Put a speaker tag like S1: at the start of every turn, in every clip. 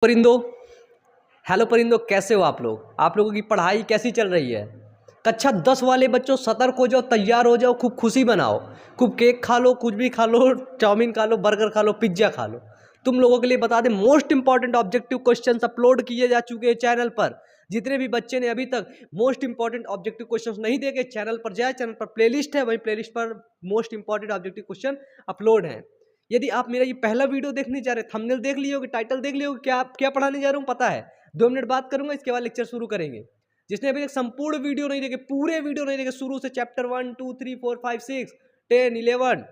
S1: परिंदो, hello परिंदो, कैसे हो आप लोगों की पढ़ाई कैसी चल रही है। कक्षा 10 वाले बच्चों सतर्क हो जाओ, तैयार हो जाओ, खूब खुशी बनाओ, खूब केक खा लो, कुछ भी खा लो, चाउमीन खा लो, बर्गर खा लो, पिज्ज़ा खा लो। तुम लोगों के लिए बता दें, most important objective questions upload किए जा चुके हैं चैनल पर। जितने भी बच्चे ने अभी तक मोस्ट इंपॉर्टेंट ऑब्जेक्टिव क्वेश्चंस नहीं देखे, चैनल पर जाए, चैनल पर प्लेलिस्ट है, वही प्लेलिस्ट पर most important objective question upload है। यदि आप मेरा ये पहला वीडियो देखने जा रहे हैं, थंबनेल देख लिए होगे, टाइटल देख लिए होगे, क्या पढ़ाने जा रहा हूँ पता है। 2 मिनट बात करूंगा, इसके बाद लेक्चर शुरू करेंगे। जिसने अभी तक संपूर्ण वीडियो नहीं देखे, पूरे वीडियो नहीं देखे, शुरू से चैप्टर 1 2 3 4 5 6 10 11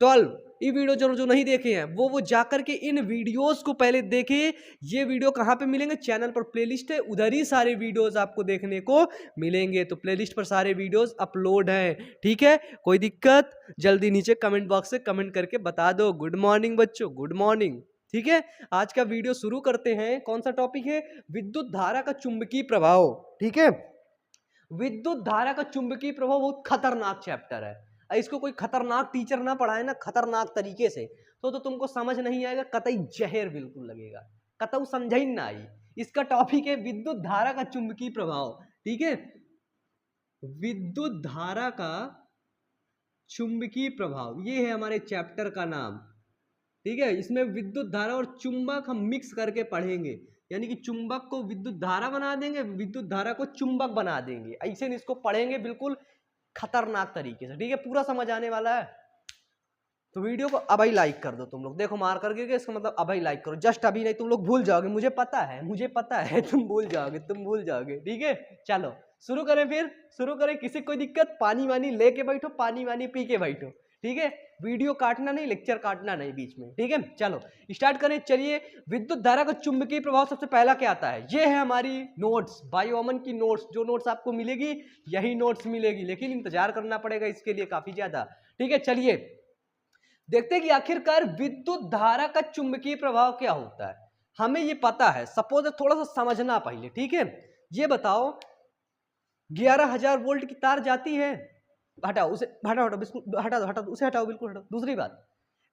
S1: 12 ये वीडियो जो नहीं देखे हैं वो जाकर के इन वीडियोस को पहले देखे। ये वीडियो कहाँ पे मिलेंगे? चैनल पर प्लेलिस्ट है, उधर ही सारे वीडियोस आपको देखने को मिलेंगे। तो प्लेलिस्ट पर सारे वीडियोस अपलोड हैं, ठीक है। कोई दिक्कत जल्दी नीचे कमेंट बॉक्स से कमेंट करके बता दो। गुड मॉर्निंग बच्चों, गुड मॉर्निंग, ठीक है। आज का वीडियो शुरू करते हैं। कौन सा टॉपिक है? विद्युत धारा का चुंबकीय प्रभाव, ठीक है। विद्युत धारा का चुंबकीय प्रभाव बहुत खतरनाक चैप्टर है। इसको कोई खतरनाक टीचर ना पढ़ाए ना खतरनाक तरीके से, तो तुमको समझ नहीं आएगा, कतई जहर बिल्कुल लगेगा, कतऊ समझ ही ना आई। इसका टॉपिक है विद्युत धारा का चुंबकीय प्रभाव, ठीक है। विद्युत धारा का चुंबकीय प्रभाव, ये है हमारे चैप्टर का नाम, ठीक है। इसमें विद्युत धारा और चुंबक हम मिक्स करके पढ़ेंगे, यानी कि चुंबक को विद्युत धारा बना देंगे, विद्युत धारा को चुंबक बना देंगे। ऐसे इसको पढ़ेंगे बिल्कुल खतरनाक तरीके से, ठीक है। पूरा समझ आने वाला है। तो वीडियो को अभी लाइक कर दो तुम लोग, देखो मार करके, इसका मतलब अभी लाइक करो, जस्ट अभी, नहीं तुम लोग भूल जाओगे, मुझे पता है, तुम भूल जाओगे, ठीक है। चलो शुरू करें, फिर शुरू करें। किसी कोई दिक्कत? पानी वानी लेके बैठो, पानी वानी पी के बैठो, ठीक है। वीडियो काटना नहीं, लेक्चर काटना नहीं बीच में, ठीक है। चलो स्टार्ट करें। चलिए, विद्युत धारा का चुंबकीय प्रभाव सबसे पहला क्या आता है? ये है हमारी नोट्स, बायोमन की नोट्स। जो नोट्स आपको मिलेगी यही नोट्स मिलेगी, लेकिन इंतजार करना पड़ेगा इसके लिए काफी ज्यादा, ठीक है। चलिए देखते हैं कि आखिरकार विद्युत धारा का चुंबकीय प्रभाव क्या होता है। हमें ये पता है, सपोज थोड़ा सा समझना पहले, ठीक है। ये बताओ, 11,000 वोल्ट की तार जाती है, हटाओ उसे, हटाओ हटाओ उसे, हटाओ बिल्कुल हटाओ। दूसरी बात,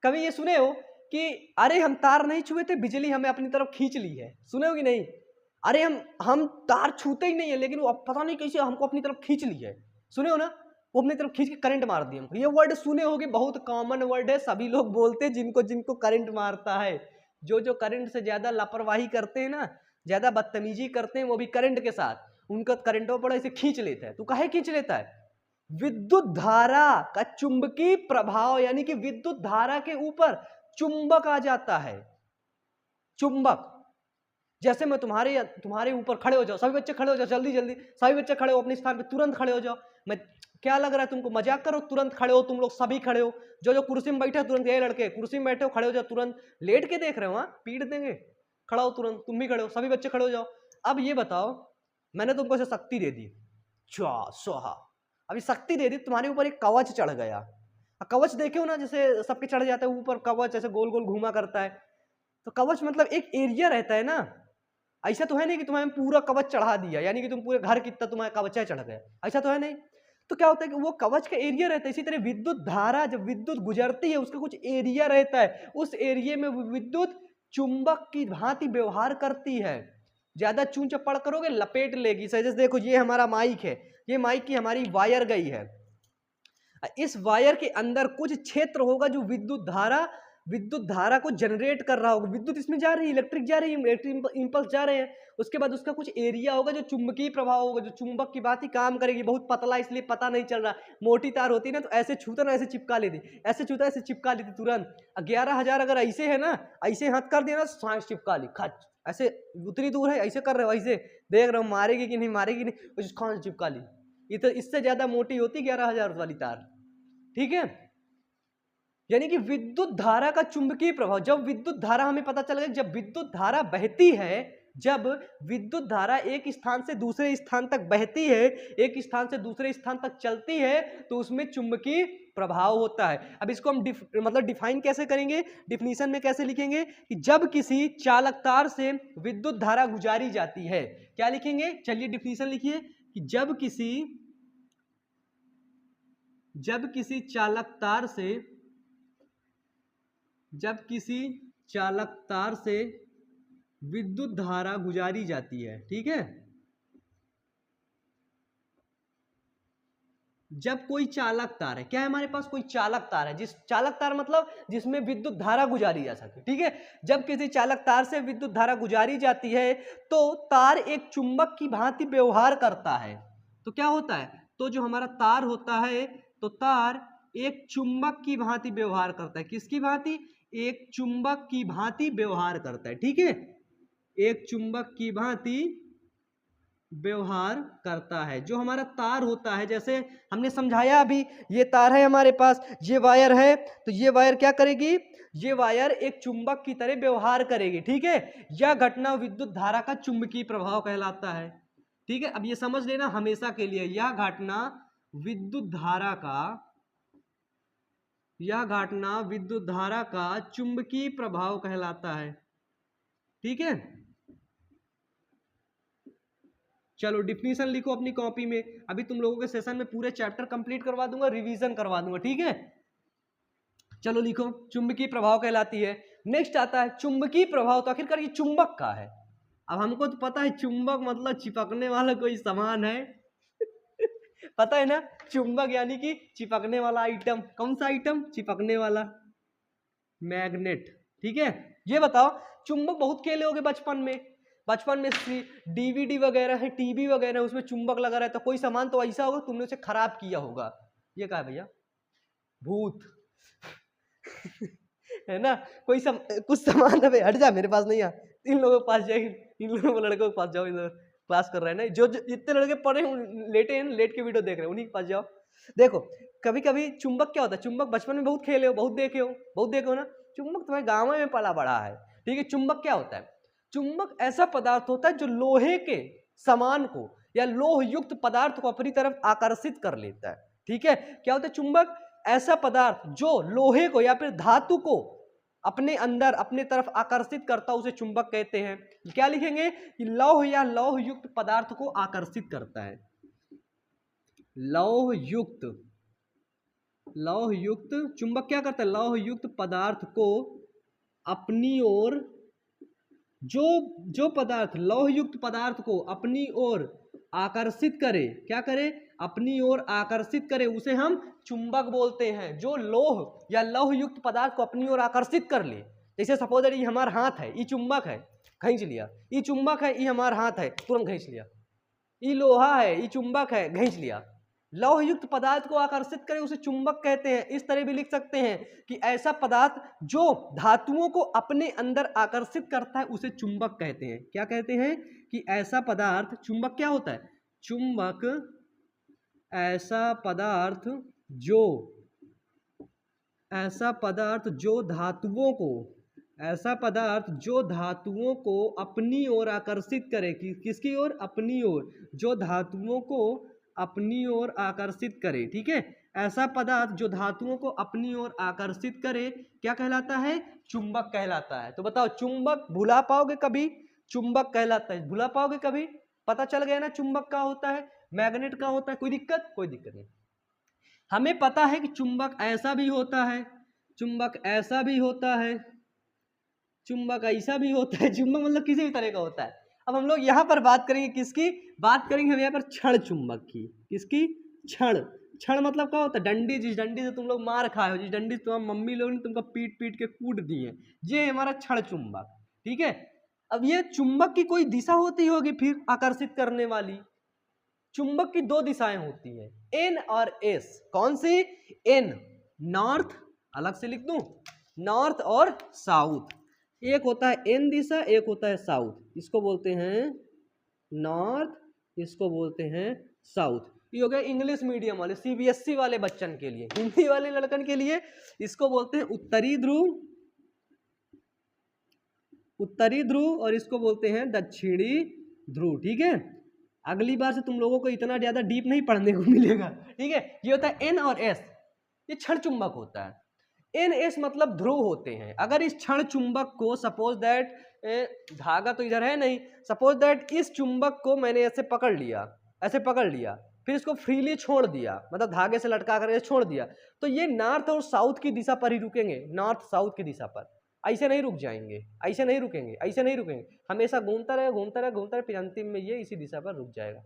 S1: कभी ये सुने हो कि अरे हम तार नहीं छुए थे, बिजली हमें अपनी तरफ खींच ली है? सुने हो कि नहीं? अरे हम तार छूते ही नहीं है, लेकिन वो पता नहीं कैसे हमको अपनी तरफ खींच ली है। सुने हो ना? वो अपनी तरफ खींच के करंट मार दिया हमको। ये वर्ड सुने होगे, बहुत कॉमन वर्ड है, सभी लोग बोलते हैं जिनको जिनको करंट मारता है। जो करंट से ज्यादा लापरवाही करते हैं ना, ज्यादा बदतमीजी करते हैं, वो भी करंट के साथ, उनका करंटों पर ऐसे खींच लेता है। तो काहे खींच लेता है? विद्युत धारा का चुंबकीय प्रभाव, यानी कि विद्युत धारा के ऊपर चुंबक आ जाता है। चुंबक, जैसे मैं तुम्हारे ऊपर खड़े हो जाओ, सभी बच्चे खड़े हो जाओ, जल्दी जल्दी सभी बच्चे खड़े हो, अपने स्थान पे तुरंत खड़े हो जाओ। मैं, क्या लग रहा है तुमको? मजाक करो, तुरंत खड़े हो तुम लोग, सभी खड़े हो। जो कुर्सी में बैठे तुरंत, ये लड़के कुर्सी में बैठे हो, खड़े हो जाओ तुरंत। लेट के देख रहे हो? पीट देंगे। खड़ा हो तुरंत, तुम भी खड़े हो, सभी बच्चे खड़े हो जाओ। अब ये बताओ, मैंने तुमको ऐसे शक्ति दे दी, स्वाहा, अभी शक्ति दे दी, तुम्हारे ऊपर एक कवच चढ़ गया। कवच देखे हो ना, जैसे सबके चढ़ जाता है ऊपर कवच, ऐसे गोल गोल घूमा करता है। तो कवच मतलब एक एरिया रहता है ना, ऐसा तो है नहीं कि तुम्हें पूरा कवच चढ़ा दिया, यानी कि तुम पूरे घर कितना तुम्हारा कवच चढ़ गया, ऐसा तो है नहीं। तो क्या होता है कि वो कवच का एरिया रहता है। इसी तरह विद्युत धारा, जब विद्युत गुजरती है, उसका कुछ एरिया रहता है, उस एरिया में विद्युत चुंबक की भांति व्यवहार करती है। ज्यादा चूं चप्पड़ करोगे लपेट लेगी। सही से देखो, ये हमारा माइक है, ये माइक की हमारी वायर गई है, इस वायर के अंदर कुछ क्षेत्र होगा जो विद्युत धारा को जनरेट कर रहा होगा। विद्युत इसमें जा रही है, इलेक्ट्रिक जा रही है, इलेक्ट्रिक इंपल्स जा रहे हैं। उसके बाद उसका कुछ एरिया होगा जो चुंबकीय प्रभाव होगा, जो चुंबक की बात ही काम करेगी। बहुत पतला इसलिए पता नहीं चल रहा, मोटी तार होती है ना, तो ऐसे छूता ना, ऐसे चिपका लेती, ऐसे छूता ऐसे चिपका लेती तुरंत। 11,000 अगर ऐसे है ना, ऐसे हाथ कर दिया ना, सांस चिपका ली, खच, ऐसे उतनी दूर है, ऐसे कर रहे हो, ऐसे देख रहे हो मारेगी कि नहीं मारेगी नहीं, खांस चिपका ली। ये तो इससे ज्यादा मोटी होती 11,000 वाली तार, ठीक है। यानी कि विद्युत धारा का चुंबकीय प्रभाव, जब विद्युत धारा, हमें पता चल गया, जब विद्युत धारा बहती है, जब विद्युत धारा एक स्थान से दूसरे स्थान तक बहती है, एक स्थान से दूसरे स्थान तक चलती है, तो उसमें चुंबकीय प्रभाव होता है। अब इसको हम मतलब डिफाइन कैसे करेंगे, डिफिनीशन में कैसे लिखेंगे कि जब किसी चालक तार से विद्युत धारा गुजारी जाती है, क्या लिखेंगे? चलिए डिफिनीशन लिखिए कि जब किसी चालक तार से, जब किसी चालक तार से विद्युत धारा गुजारी जाती है, ठीक है। जब कोई चालक तार है, क्या है हमारे पास, कोई चालक तार है, जिस चालक तार मतलब जिसमें विद्युत धारा गुजारी जा सके, ठीक है। जब किसी चालक तार से विद्युत धारा गुजारी जाती है तो तार एक चुंबक की भांति व्यवहार करता है। तो क्या होता है, तो जो हमारा तार होता है, तो तार एक चुंबक की भांति व्यवहार करता है। किसकी भांति, एक चुंबक की भांति व्यवहार करता है, ठीक है। एक चुंबक की भांति व्यवहार करता है। जो हमारा तार होता है, जैसे हमने समझाया अभी, ये तार है हमारे पास, ये वायर है, तो ये वायर क्या करेगी, ये वायर एक चुंबक की तरह व्यवहार करेगी, ठीक है। यह घटना विद्युत धारा का चुंबकीय प्रभाव कहलाता है, ठीक है। अब ये समझ लेना हमेशा के लिए, यह घटना विद्युत धारा का, यह घटना विद्युत धारा का चुंबकीय प्रभाव कहलाता है, ठीक है। चलो डिफिनीशन लिखो अपनी कॉपी में। अभी तुम लोगों के सेशन में पूरे चैप्टर कंप्लीट करवा दूंगा, रिवीजन करवा दूंगा, ठीक है। चलो लिखो, चुंबकीय प्रभाव कहलाती है। नेक्स्ट आता है चुंबकीय प्रभाव, तो आखिरकार ये चुंबक का है। अब हमको तो पता है चुंबक मतलब चिपकने वाला कोई सामान है पता है ना, चुंबक यानी कि चिपकने वाला आइटम। कौन सा आइटम, चिपकने वाला, मैग्नेट, ठीक है। ये बताओ, चुंबक बहुत खेले होगे बचपन में, बचपन में डीवीडी वगैरह है, टीवी वगैरह है, उसमें चुंबक लगा रहता है। कोई सामान तो ऐसा होगा तुमने उसे खराब किया होगा। ये क्या है भैया, भूत है ना। कुछ सामान, अबे हट जा, मेरे पास नहीं आ, इन लोगों के पास जाए, इन लोगों लड़कों के पास जाओ, इधर क्लास कर रहे हैं ना, जो जितने लड़के पढ़े लेटे हैं, लेट के वीडियो देख रहे हैं, उन्हीं के पास जाओ। देखो कभी कभी चुंबक क्या होता है, चुंबक बचपन में बहुत खेले हो, बहुत देखे हो ना। चुंबक तुम्हारे गाँव में पला बड़ा है, ठीक है। चुंबक क्या होता है, चुंबक ऐसा पदार्थ होता है जो लोहे के सामान को या लोह युक्त पदार्थ को अपनी तरफ आकर्षित कर लेता है, ठीक है। क्या होता है, चुंबक ऐसा पदार्थ जो लोहे को या फिर धातु को अपने अंदर अपने तरफ आकर्षित करता, उसे चुंबक कहते हैं। क्या लिखेंगे कि लौह या लौह युक्त पदार्थ को आकर्षित करता है। लौह युक्त चुंबक क्या करता है, लौह युक्त पदार्थ को अपनी ओर, जो पदार्थ लौह युक्त पदार्थ को अपनी ओर आकर्षित करे, क्या करे, अपनी ओर आकर्षित करे, उसे हम चुंबक बोलते हैं। जो लोह या लौह युक्त पदार्थ को अपनी ओर आकर्षित कर ले, जैसे सपोज ये हमारा हाथ है, ये चुंबक है, खींच लिया, ये चुंबक है, ये हमारा हाथ है, तुरंत खींच लिया। ये लोहा है, ये चुंबक है, खींच लिया। लौह युक्त पदार्थ को आकर्षित करे उसे चुंबक कहते हैं। इस तरह भी लिख सकते हैं कि ऐसा पदार्थ जो धातुओं को अपने अंदर आकर्षित करता है उसे चुंबक कहते हैं। क्या कहते हैं कि ऐसा पदार्थ, चुंबक क्या होता है, चुंबक ऐसा पदार्थ जो धातुओं को, ऐसा पदार्थ जो धातुओं को अपनी ओर आकर्षित करे, किसकी ओर, अपनी ओर, जो धातुओं को अपनी ओर आकर्षित करे, ठीक है। ऐसा पदार्थ जो धातुओं को अपनी ओर आकर्षित करे क्या कहलाता है, चुंबक कहलाता है। तो बताओ, चुंबक भुला पाओगे कभी, चुंबक कहलाता है, भुला पाओगे कभी, पता चल गया ना चुंबक का होता है, मैग्नेट का होता है। कोई दिक्कत, कोई दिक्कत नहीं। हमें पता है कि चुंबक ऐसा भी होता है, चुंबक ऐसा भी होता है, चुंबक ऐसा भी होता है। चुंबक मतलब किसी भी तरह का होता है। अब हम लोग यहाँ पर बात करेंगे किसकी, बात करेंगे हम यहाँ पर क्षण चुंबक की। किसकी, क्षण। क्षण मतलब क्या होता है, डंडी, जिस डंडी से तुम लोग मार खाए हो, जिस डंडी से तुम्हारी मम्मी लोग ने तुमको पीट पीट के कूट दी है, ये हमारा क्षण चुंबक, ठीक है। अब ये चुंबक की कोई दिशा होती होगी फिर आकर्षित करने वाली। चुंबक की दो दिशाएं होती है, एन और एस। कौन सी, एन नॉर्थ, अलग से लिख दूं, नॉर्थ और साउथ। एक होता है एन दिशा, एक होता है साउथ। इसको बोलते हैं नॉर्थ, इसको बोलते हैं साउथ। ये हो गया इंग्लिश मीडियम वाले, सीबीएसई वाले बच्चन के लिए। हिंदी वाले लड़कन के लिए इसको बोलते हैं उत्तरी ध्रुव, उत्तरी ध्रुव, और इसको बोलते हैं दक्षिणी ध्रुव, ठीक है। अगली बार से तुम लोगों को इतना ज्यादा डीप नहीं पढ़ने को मिलेगा, ठीक है। ये होता है एन और एस, ये क्षण चुंबक होता है। एन एस मतलब ध्रुव होते हैं। अगर इस क्षण चुंबक को, सपोज दैट धागा तो इधर है नहीं, सपोज दैट इस चुंबक को मैंने ऐसे पकड़ लिया, ऐसे पकड़ लिया, फिर इसको फ्रीली छोड़ दिया, मतलब धागे से लटका कर छोड़ दिया, तो ये नॉर्थ और साउथ की दिशा पर ही रुकेंगे, नॉर्थ साउथ की दिशा पर। ऐसे नहीं रुक जाएंगे, ऐसे नहीं रुकेंगे, ऐसे नहीं रुकेंगे, हमेशा घूमता रहे घूमता रहे घूमता रहे, फिर अंतिम में ये इसी दिशा पर रुक जाएगा,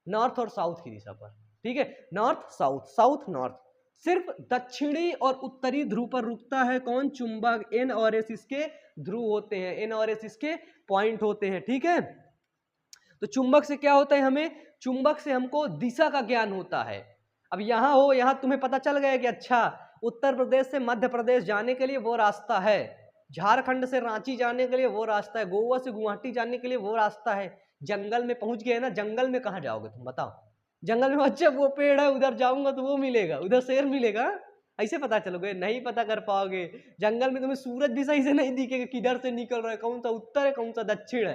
S1: नॉर्थ और साउथ की दिशा पर। ठीक है, नॉर्थ साउथ, साउथ नॉर्थ। सिर्फ दक्षिणी और उत्तरी ध्रुव पर रुकता है कौन? चुंबक। एन और एस इसके ध्रुव होते हैं, एन और एस इसके पॉइंट होते हैं। ठीक है, तो चुंबक से क्या होता है? हमें चुंबक से हमको दिशा का ज्ञान होता है। अब यहां हो, यहां तुम्हें पता चल गया कि अच्छा उत्तर प्रदेश से मध्य प्रदेश जाने के लिए वो रास्ता है, झारखंड से रांची जाने के लिए वो रास्ता है, गोवा से गुवाहाटी जाने के लिए वो रास्ता है। जंगल में पहुंच गए ना, जंगल में कहाँ जाओगे तुम बताओ? जंगल में अच्छा वो पेड़ है उधर जाऊंगा तो वो मिलेगा, उधर शेर मिलेगा, ऐसे पता चलोगे? नहीं पता कर पाओगे। जंगल में तुम्हें सूरज भी सही से नहीं दिखेगा, किधर से निकल रहा है, कौन सा उत्तर है कौन सा दक्षिण है।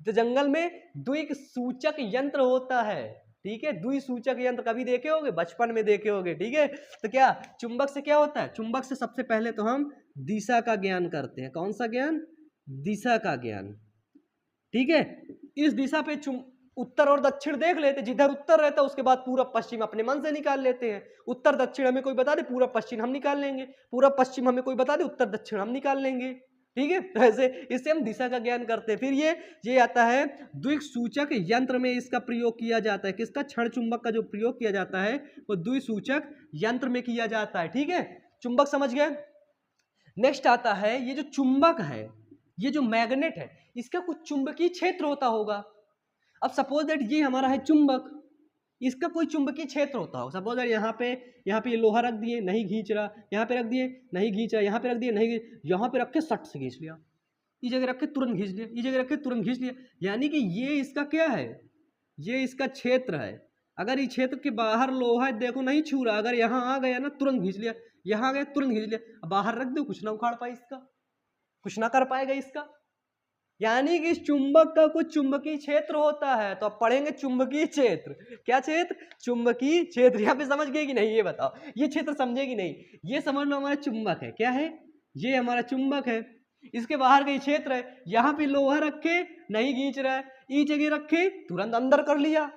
S1: तो जंगल में द्विक सूचक यंत्र होता है। ठीक है, द्विसूचक यंत्र कभी देखे होगे? बचपन में देखे होगे। ठीक है, तो क्या चुंबक से क्या होता है? चुंबक से सबसे पहले तो हम दिशा का ज्ञान करते हैं। कौन सा ज्ञान? दिशा का ज्ञान। ठीक है, इस दिशा पे उत्तर और दक्षिण देख लेते, जिधर उत्तर रहता है उसके बाद पूरब पश्चिम अपने मन से निकाल लेते हैं। उत्तर दक्षिण हमें कोई बता दे, पूरब पश्चिम हम निकाल लेंगे, पूरब पश्चिम हमें कोई बता दे, उत्तर दक्षिण हम निकाल लेंगे। ठीक है, तो ऐसे इससे हम दिशा का ज्ञान करते हैं। फिर ये आता है द्विसूचक यंत्र में इसका प्रयोग किया जाता है। किसका? क्षण चुंबक का जो प्रयोग किया जाता है वो द्विसूचक यंत्र में किया जाता है। ठीक है, चुंबक समझ गए। नेक्स्ट आता है ये जो चुंबक है, ये जो मैग्नेट है, इसका कुछ चुंबकीय क्षेत्र होता होगा। अब सपोज दैट ये हमारा है चुंबक, इसका कोई चुंबकीय क्षेत्र होता हो। सपोज दैट यहाँ पे ये लोहा रख दिए, नहीं खींच रहा, यहाँ पे रख दिए नहीं खींच रहा, यहाँ पे रख दिए नहीं, यहाँ पे रख के सट से खींच लिया, इस जगह रख के तुरंत खींच लिया, इस जगह रख के तुरंत खींच लिया। यानी कि ये इसका क्या है? ये इसका क्षेत्र है। अगर इस क्षेत्र के बाहर लोहा देखो नहीं छू रहा, अगर यहाँ आ गया ना तुरंत खींच लिया, यहाँ आ गया तुरंत खींच लिया। अब बाहर रख दो, कुछ ना उखाड़ पाए इसका, कुछ ना कर पाएगा इसका। यानी कि इस चुंबक का कुछ चुंबकीय क्षेत्र होता है। तो अब पढ़ेंगे चुंबकीय क्षेत्र। क्या क्षेत्र? चुंबकीय क्षेत्र। यहाँ पे समझ गए कि नहीं ये बताओ? ये क्षेत्र समझे कि नहीं? ये समझ लो हमारा चुंबक है। क्या है? ये हमारा चुंबक है, इसके बाहर का क्षेत्र है। यहाँ पे लोहा रखे नहीं खींच रहा है, इस जगह रखे तुरंत अंदर कर लिया,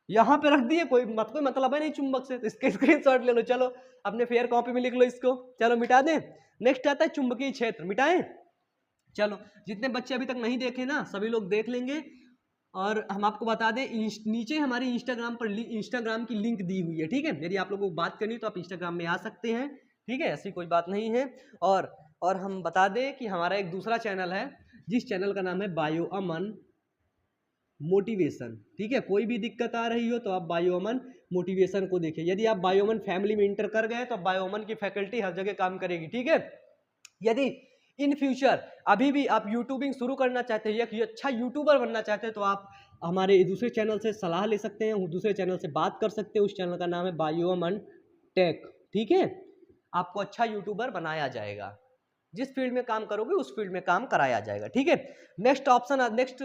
S1: यहाँ पे रख दिए कोई मतलब है नहीं चुंबक से। तो इसका स्क्रीनशॉट ले लो, चलो अपने फेयर कॉपी में लिख लो इसको, चलो मिटा दें। नेक्स्ट आता है चुंबकीय क्षेत्र, मिटाएं। चलो जितने बच्चे अभी तक नहीं देखे ना, सभी लोग देख लेंगे। और हम आपको बता दें, नीचे हमारी इंस्टाग्राम की लिंक दी हुई है। ठीक है, यदि आप लोगों को बात करनी तो आप इंस्टाग्राम में आ सकते हैं। ठीक है, ऐसी कोई बात नहीं है। और हम बता दें कि हमारा एक दूसरा चैनल है, जिस चैनल का नाम है बायो अमन मोटिवेशन। ठीक है, कोई भी दिक्कत आ रही हो तो आप बायो अमन मोटिवेशन को देखें। यदि आप बायो अमन फैमिली में इंटर कर गए तो बायो अमन की फैकल्टी हर जगह काम करेगी। ठीक है, यदि इन फ्यूचर अभी भी आप यूट्यूबिंग शुरू करना चाहते हैं या अच्छा यूट्यूबर बनना चाहते हैं तो आप हमारे दूसरे चैनल से सलाह ले सकते हैं, दूसरे चैनल से बात कर सकते हैं। उस चैनल का नाम है बायो अमन टेक। ठीक है, आपको अच्छा यूट्यूबर बनाया जाएगा, जिस फील्ड में काम करोगे उस फील्ड में काम कराया जाएगा। ठीक है, नेक्स्ट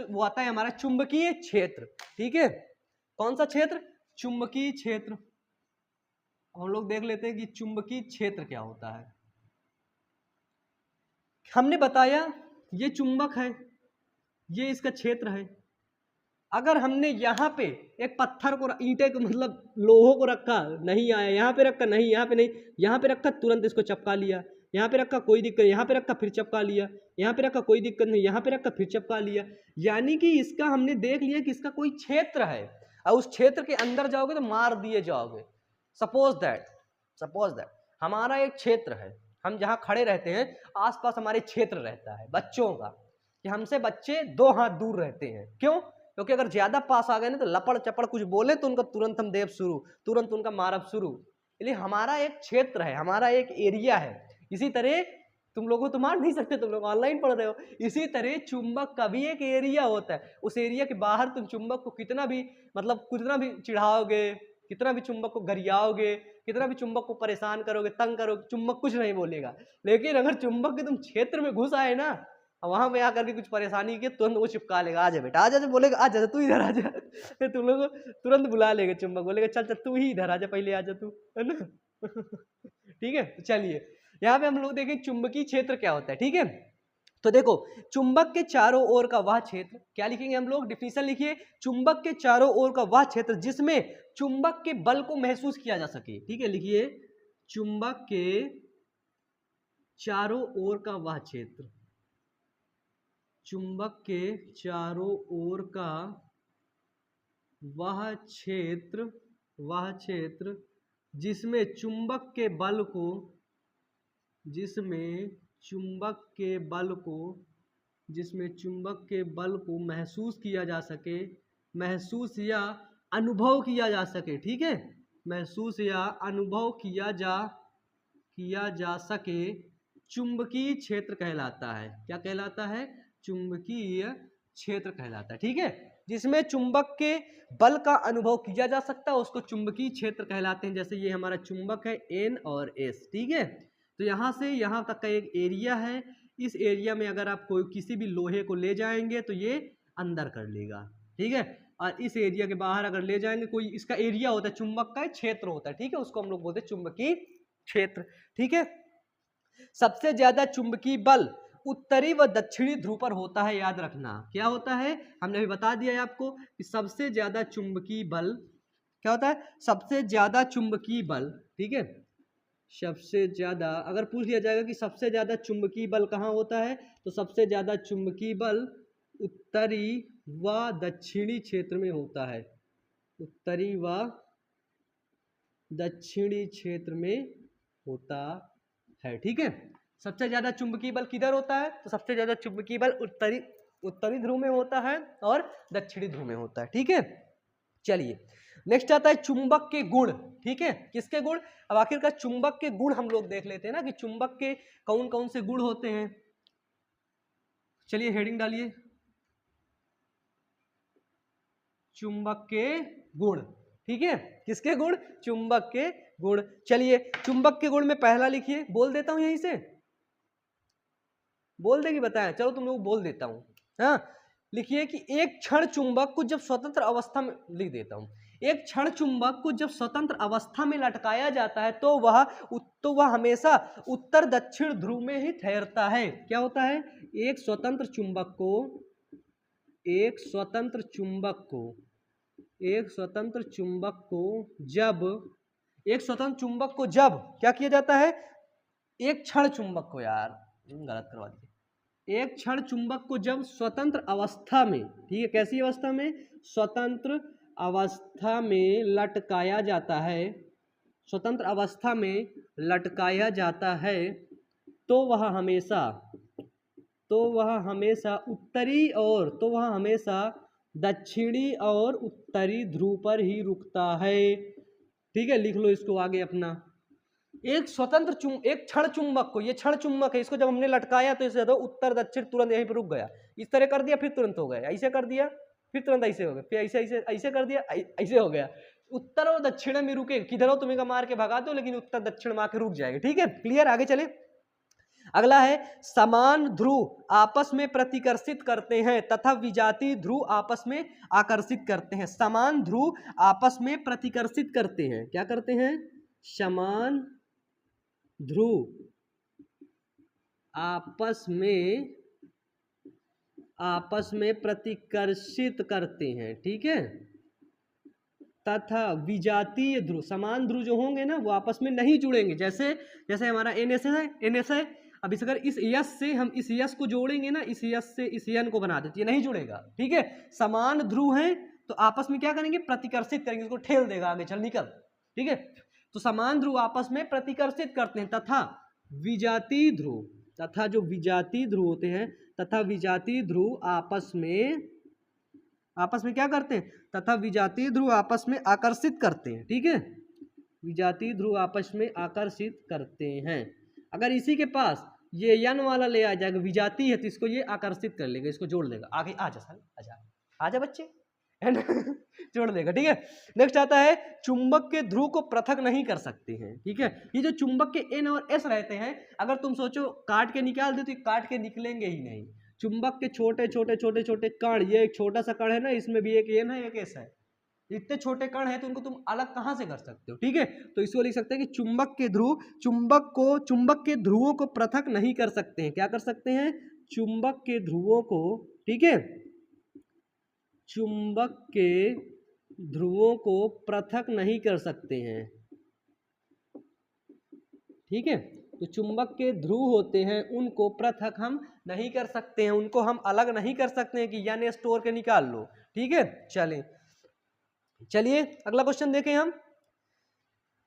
S1: वो आता है हमारा चुंबकीय क्षेत्र। ठीक है, कौन सा क्षेत्र? चुंबकीय क्षेत्र। हम लोग देख लेते हैं कि चुंबकीय क्षेत्र क्या होता है। हमने बताया ये चुंबक है, ये इसका क्षेत्र है। अगर हमने यहाँ पे एक पत्थर को, ईंटे को, मतलब लोहों को रखा, नहीं आया, यहाँ पे रखा नहीं, यहाँ पे नहीं, यहाँ पे रखा तुरंत इसको चपका लिया, यहाँ पे रखा कोई दिक्कत, यहाँ पे रखा फिर चपका लिया, यहाँ पे रखा कोई दिक्कत नहीं, यहाँ पे रखा फिर चपका लिया। यानी कि इसका हमने देख लिया कि इसका कोई क्षेत्र है, और उस क्षेत्र के अंदर जाओगे तो मार दिए जाओगे। सपोज दैट हमारा एक क्षेत्र है, हम जहाँ खड़े रहते हैं आसपास हमारे क्षेत्र रहता है बच्चों का, कि हमसे बच्चे 2 हाथ दूर रहते हैं। क्यों? क्योंकि अगर ज्यादा पास आ गए ना तो लपड़ चपड़ कुछ बोले तो उनका तुरंत हम देव शुरू, तुरंत उनका मारब शुरू। इसलिए हमारा एक क्षेत्र है, हमारा एक एरिया है। इसी तरह तुम लोगों को तो मार नहीं सकते, तुम लोग ऑनलाइन पढ़ रहे हो। इसी तरह चुंबक का भी एक एरिया होता है, उस एरिया के बाहर तुम चुंबक को कितना भी चिढ़ाओगे, कितना भी चुंबक को गरियाओगे, कितना भी चुंबक को परेशान करोगे, तंग करोगे, चुंबक कुछ नहीं बोलेगा। लेकिन अगर चुंबक के तुम क्षेत्र में घुस आए ना, वहां पे आकर के कुछ परेशानी की तुरंत वो चिपका लेगा, आजा बेटा आजा, बोलेगा आजा तू इधर आजा, फिर तुम लोग तुरंत बुला लेगा चुंबक, बोलेगा चल चल तू ही इधर आजा, पहले आजा तू, है ना। ठीक है, तो चलिए यहाँ पे हम लोग देखें चुंबकीय क्षेत्र क्या होता है। ठीक है, तो देखो चुंबक के चारों ओर का वह क्षेत्र, क्या लिखेंगे हम लोग? डिफिनेशन लिखिए, चुंबक के चारों ओर का वह क्षेत्र जिसमें चुंबक के बल को महसूस किया जा सके। ठीक है, लिखिए चुंबक के चारों ओर का वह क्षेत्र, चुंबक के चारों ओर का वह क्षेत्र जिसमें चुंबक के बल को महसूस किया जा सके, महसूस या अनुभव किया जा सके, ठीक है, महसूस या अनुभव किया जा सके, चुंबकीय क्षेत्र कहलाता है। क्या कहलाता है? चुंबकीय क्षेत्र कहलाता है, ठीक है। जिसमें चुंबक के बल का अनुभव किया जा सकता है उसको चुंबकीय क्षेत्र कहलाते हैं। जैसे ये हमारा चुंबक है N और S, ठीक है। तो यहाँ से यहाँ तक का एक एरिया है, इस एरिया में अगर आप कोई किसी भी लोहे को ले जाएंगे तो ये अंदर कर लेगा, ठीक है। और इस एरिया के बाहर अगर ले जाएंगे, कोई इसका एरिया होता है, चुंबक का क्षेत्र होता है, ठीक है, उसको हम लोग बोलते हैं चुंबकीय क्षेत्र, ठीक है। सबसे ज्यादा चुंबकीय बल उत्तरी व दक्षिणी ध्रुव पर होता है, याद रखना। क्या होता है? हमने अभी बता दिया है आपको कि सबसे ज्यादा चुंबकीय बल क्या होता है? सबसे ज्यादा चुंबकीय बल, ठीक है। सबसे ज्यादा अगर पूछ लिया जाएगा कि सबसे ज्यादा चुंबकीय बल कहाँ होता है, तो सबसे ज्यादा चुंबकीय बल उत्तरी व दक्षिणी क्षेत्र में होता है। उत्तरी व दक्षिणी क्षेत्र में होता है, ठीक है। सबसे ज्यादा चुंबकीय बल किधर होता है? तो सबसे ज्यादा चुंबकीय बल उत्तरी ध्रुव में होता है और दक्षिणी ध्रुव में होता है, ठीक है। चलिए नेक्स्ट आता है चुंबक के गुण, ठीक है। किसके गुण? अब आखिरकार चुंबक के गुण हम लोग देख लेते हैं ना कि चुंबक के कौन कौन से गुण होते हैं। चलिए हेडिंग डालिए, चुंबक के गुण, ठीक है। किसके गुण? चुंबक के गुण। चलिए चुंबक के गुण में पहला लिखिए, बोल देता हूं यहीं से, बोल देगी बताया, चलो तुम लोग बोल देता हूं। हाँ लिखिए कि एक क्षण चुंबक को जब स्वतंत्र अवस्था में, लिख देता हूं, एक क्षण चुंबक को जब स्वतंत्र अवस्था में लटकाया जाता है तो वह हमेशा उत्तर दक्षिण ध्रुव में ही ठहरता है। क्या होता है? एक स्वतंत्र चुंबक को जब क्या किया जाता है? एक क्षण चुंबक को, यार गलत करवा दिया, एक क्षण चुंबक को जब स्वतंत्र अवस्था में, ठीक है, कैसी अवस्था में? स्वतंत्र अवस्था में लटकाया जाता है, स्वतंत्र अवस्था में लटकाया जाता है तो वह हमेशा दक्षिणी और उत्तरी ध्रुव पर ही रुकता है, ठीक है। लिख लो इसको आगे अपना। एक क्षण चुंबक को, ये क्षण चुंबक है, इसको जब हमने लटकाया तो इसे उत्तर दक्षिण तुरंत यहीं पर रुक गया, इस तरह कर दिया फिर तुरंत हो गया, ऐसे कर दिया फिर तुरंत ऐसे हो गया, फिर ऐसे कर दिया ऐसे हो गया। उत्तर और दक्षिण में रुके, किधर हो तुम्हें का मार के भगा दो लेकिन उत्तर दक्षिण में आके रुक जाएगा, ठीक है। क्लियर? आगे चले। अगला है समान ध्रुव आपस में प्रतिकर्षित करते हैं तथा विजातीय ध्रुव आपस में आकर्षित करते हैं। समान ध्रुव आपस में प्रतिकर्षित करते हैं, क्या करते हैं? समान ध्रुव आपस में प्रतिकर्षित करते हैं, ठीक है, तथा विजातीय ध्रुव, समान ध्रुव जो होंगे ना वो आपस में नहीं जुड़ेंगे। जैसे हमारा NS है, अब इस अगर इस यस से हम इस यस को जोड़ेंगे ना, इस यस से इस यन को बना देते, ये नहीं जुड़ेगा, ठीक है। समान ध्रुव है तो आपस में क्या करेंगे? प्रतिकर्षित करेंगे, इसको ठेल देगा, आगे चल निकल, ठीक है। तो समान ध्रुव आपस में प्रतिकर्षित करते हैं तथा विजातीय ध्रुव, तथा जो विजातीय ध्रुव होते हैं, तथा विजातीय ध्रुव आपस में क्या करते हैं? तथा विजातीय ध्रुव आपस में आकर्षित करते हैं, ठीक है। विजातीय ध्रुव आपस में आकर्षित करते हैं। अगर इसी के पास ये यन वाला ले आ जाएगा, विजातीय है, तो इसको ये आकर्षित कर लेगा, इसको जोड़ लेगा, आगे आजा बच्चे जोड़ देगा, ठीक है। नेक्स्ट आता है चुंबक के ध्रुव को पृथक नहीं कर सकते हैं, ठीक है। ये जो चुंबक के N और S रहते हैं, अगर तुम सोचो काट के निकाल दो तो काट के निकलेंगे ही नहीं। चुंबक के छोटे छोटे कण, ये एक छोटा सा कण है ना, इसमें भी एक N है एक S है, इतने छोटे कण है तो उनको तुम अलग कहां से कर सकते हो, ठीक है। तो इसको लिख सकते हैं कि चुंबक के ध्रुवों को पृथक नहीं कर सकते हैं। क्या कर सकते हैं? चुंबक के ध्रुवों को, ठीक है, चुंबक के ध्रुवों को पृथक नहीं कर सकते हैं, ठीक है। तो चुंबक के ध्रुव होते हैं उनको पृथक हम नहीं कर सकते हैं, उनको हम अलग नहीं कर सकते हैं कि यानी स्टोर के निकाल लो। ठीक है, चलिए अगला क्वेश्चन देखें हम।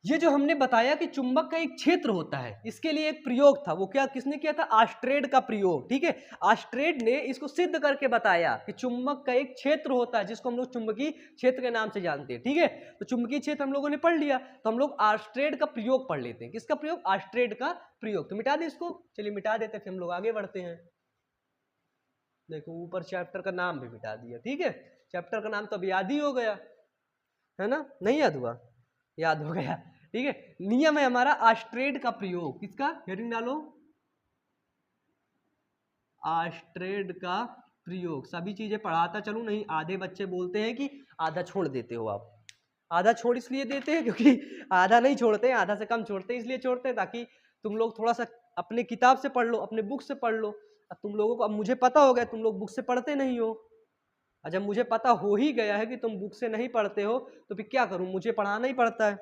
S1: ये जो हमने बताया कि चुंबक का एक क्षेत्र होता है, इसके लिए एक प्रयोग था, वो क्या किसने किया था? ऑस्ट्रेड का प्रयोग। ठीक है, ऑस्ट्रेड ने इसको सिद्ध करके बताया कि चुंबक का एक क्षेत्र होता है जिसको हम लोग चुंबकीय क्षेत्र के नाम से जानते हैं। ठीक है, तो चुंबकीय क्षेत्र हम लोगों ने पढ़ लिया, तो हम लोग ऑस्ट्रेड का प्रयोग पढ़ लेते हैं। किसका प्रयोग? ऑस्ट्रेड का प्रयोग। तो मिटा दे इसको, चलिए मिटा देते हैं, फिर हम लोग आगे बढ़ते हैं। देखो ऊपर चैप्टर का नाम भी मिटा दिया। ठीक है, चैप्टर का नाम तो अब याद ही हो गया है ना? नहीं याद हुआ? याद हो गया। ठीक है, नियम है हमारा ऑस्ट्रेड का प्रयोग। किसका? हेडिंग डालो, ऑस्ट्रेड का प्रयोग। सभी चीजें पढ़ाता चलूं, नहीं आधे बच्चे बोलते हैं कि आधा छोड़ देते हो आप। आधा छोड़ इसलिए देते हैं क्योंकि आधा नहीं छोड़ते हैं, आधा से कम छोड़ते हैं, इसलिए छोड़ते हैं ताकि तुम लोग थोड़ा सा अपने किताब से पढ़ लो, अपने बुक से पढ़ लो। अब तुम लोगों को, अब मुझे पता हो गया तुम लोग बुक से पढ़ते नहीं हो। जब मुझे पता हो ही गया है कि तुम बुक से नहीं पढ़ते हो तो फिर क्या करूं, मुझे पढ़ाना ही पड़ता है।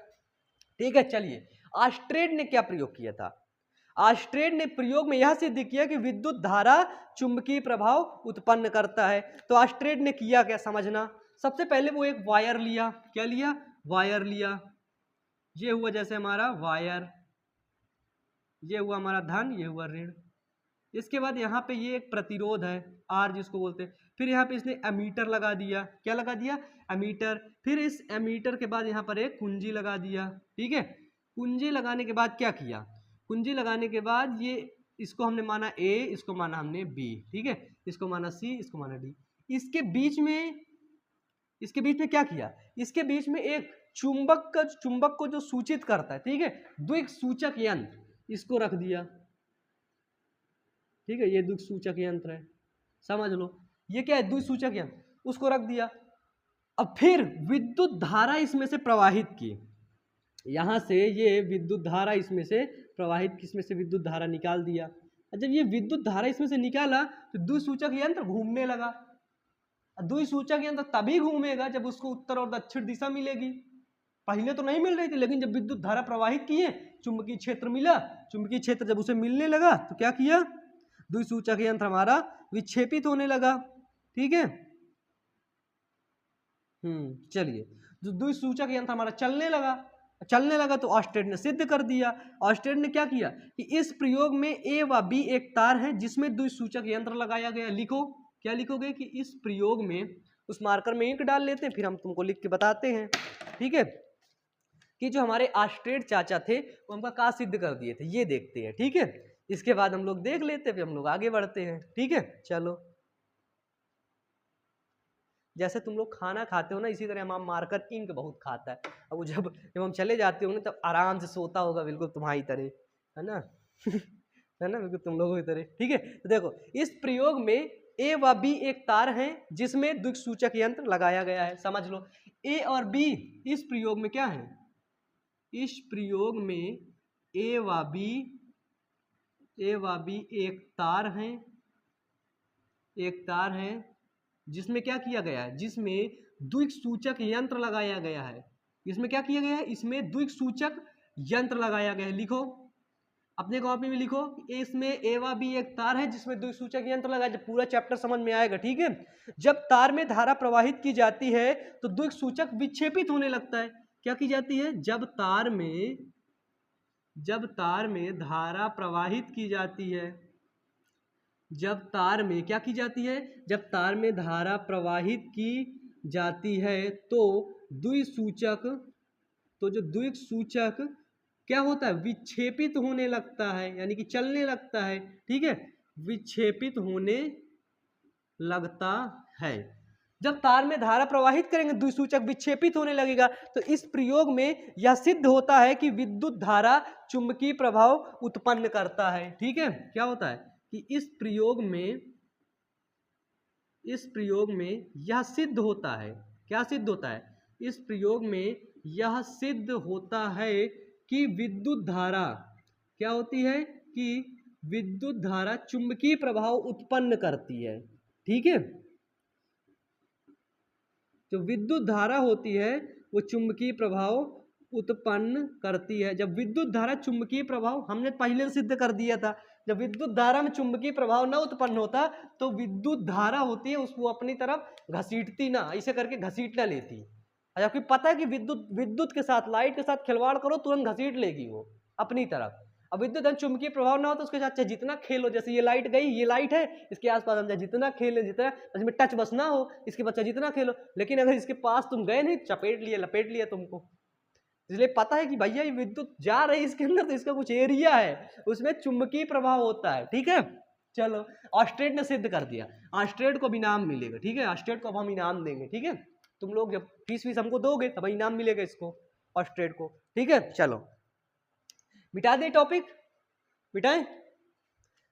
S1: ठीक है, चलिए ऑस्ट्रेड ने क्या प्रयोग किया था? ऑस्ट्रेड ने प्रयोग में यह सिद्ध किया कि विद्युत धारा चुंबकीय प्रभाव उत्पन्न करता है। तो ऑस्ट्रेड ने किया क्या समझना। सबसे पहले वो एक वायर लिया। क्या लिया? वायर लिया। ये हुआ जैसे हमारा वायर, ये हुआ हमारा धन, ये हुआ ऋण। इसके बाद यहाँ पे ये एक प्रतिरोध है आर जिसको बोलते हैं। फिर यहाँ पे इसने एमीटर लगा दिया। क्या लगा दिया? एमीटर। फिर इस एमीटर के बाद यहाँ पर एक कुंजी लगा दिया। ठीक है, कुंजी लगाने के बाद क्या किया? कुंजी लगाने के बाद ये इसको हमने माना ए, इसको माना हमने बी। ठीक है, इसको माना सी, इसको माना डी। इसके बीच में क्या किया? इसके बीच में एक चुंबक को जो सूचित करता है, ठीक है, द्विक सूचक यंत्र, इसको रख दिया। ठीक है, ये द्विसूचक यंत्र है, समझ लो। ये क्या है? द्विसूचक यंत्र, उसको रख दिया। अब फिर विद्युत धारा इसमें से प्रवाहित की। यहां से ये विद्युत धारा इसमें से प्रवाहित, किसमें से विद्युत धारा निकाल दिया। जब ये विद्युत धारा इसमें से निकाला तो द्विसूचक यंत्र घूमने लगा। द्विसूचक यंत्र तभी घूमेगा जब उसको उत्तर और दक्षिण दिशा मिलेगी। पहले तो नहीं मिल रही थी, लेकिन जब विद्युत धारा प्रवाहित किए, चुंबकीय क्षेत्र मिला। चुंबकीय क्षेत्र जब उसे मिलने लगा तो क्या किया? द्विसूचक यंत्र हमारा विक्षेपित होने लगा। ठीक है, चलिए, जो द्विसूचक यंत्र हमारा चलने लगा तो ऑस्ट्रेड ने सिद्ध कर दिया। ऑस्ट्रेड ने क्या किया कि इस प्रयोग में ए व बी एक तार है जिसमें द्विसूचक यंत्र लगाया गया। लिखो, क्या लिखोगे कि इस प्रयोग में, उस मार्कर में इंक डाल लेते हैं, फिर हम तुमको लिख के बताते हैं। ठीक है, कि जो हमारे ऑस्ट्रेड चाचा थे वो हमका क्या सिद्ध कर दिए थे, ये देखते हैं। ठीक है, इसके बाद हम लोग देख लेते हैं, फिर हम लोग आगे बढ़ते हैं। ठीक है, चलो। जैसे तुम लोग खाना खाते हो ना, इसी तरह हमारा मार्कर इंक बहुत खाता है। अब जब हम चले जाते हो ना तब आराम से सोता होगा, बिल्कुल तुम्हारी तरह, है ना? है ना, बिल्कुल तुम लोगों की तरह। ठीक है, तो देखो इस प्रयोग में ए व बी एक तार है जिसमें द्विसूचक यंत्र लगाया गया है। समझ लो, ए और बी इस प्रयोग में क्या है? इस प्रयोग में ए व बी एक तार है जिसमें क्या किया गया है? जिसमें द्विसूचक यंत्र लगाया गया है। इसमें क्या किया गया है? इसमें द्विसूचक यंत्र लगाया गया है। लिखो, अपने कॉपी में लिखो, इसमें ए व बी एक तार है जिसमें द्विसूचक यंत्र लगाया। जब पूरा चैप्टर समझ में आएगा। ठीक है, जब तार में धारा प्रवाहित की जाती है तो द्विसूचक विक्षेपित होने लगता है। क्या की जाती है? जब तार में धारा प्रवाहित की जाती है, जब तार में क्या की जाती है? जब तार में धारा प्रवाहित की जाती है तो जो द्विसूचक क्या होता है? विक्षेपित होने लगता है, यानी कि चलने लगता है। ठीक है, विक्षेपित होने लगता है। जब तार में धारा प्रवाहित करेंगे द्विसूचक विक्षेपित होने लगेगा। तो इस प्रयोग में यह सिद्ध होता है कि विद्युत धारा चुंबकीय प्रभाव उत्पन्न करता है। ठीक है, क्या होता है कि इस प्रयोग में यह सिद्ध होता है। क्या सिद्ध होता है? इस प्रयोग में यह सिद्ध होता है कि विद्युत धारा क्या होती है? कि विद्युत धारा चुंबकीय प्रभाव उत्पन्न करती है। ठीक है, जो विद्युत धारा होती है वो चुंबकीय प्रभाव उत्पन्न करती है। जब विद्युत धारा चुंबकीय प्रभाव हमने पहले सिद्ध कर दिया था, जब विद्युत धारा में चुंबकीय प्रभाव ना उत्पन्न होता तो विद्युत धारा होती है उसको अपनी तरफ घसीटती ना, ऐसे करके घसीटना लेती। जबकि पता है कि विद्युत विद्युत के साथ, लाइट के साथ खिलवाड़ करो तुरंत घसीट लेगी वो अपनी तरफ। अब विद्युत धन चुंबकीय प्रभाव ना हो तो उसके साथ चाहे जितना खेलो, जैसे ये लाइट गई, ये लाइट है, इसके आसपास हम चाहे जितना खेलें, जितना इसमें टच बस ना हो, इसके बच्चा जितना खेलो, लेकिन अगर इसके पास तुम गए नहीं, चपेट लिए, लपेट लिया तुमको। इसलिए पता है कि भैया ये विद्युत जा रही है इसके अंदर तो इसका कुछ एरिया है, उसमें चुंबकीय प्रभाव होता है। ठीक है, चलो ऑस्ट्रेट ने सिद्ध कर दिया, ऑस्ट्रेट को भी इनाम मिलेगा। ठीक है, ऑस्ट्रेट को अब हम इनाम देंगे। ठीक है, तुम लोग जब फीस हमको दोगे तब इनाम मिलेगा इसको, ऑस्ट्रेट को। ठीक है, चलो मिटा दे टॉपिक, मिटाएं,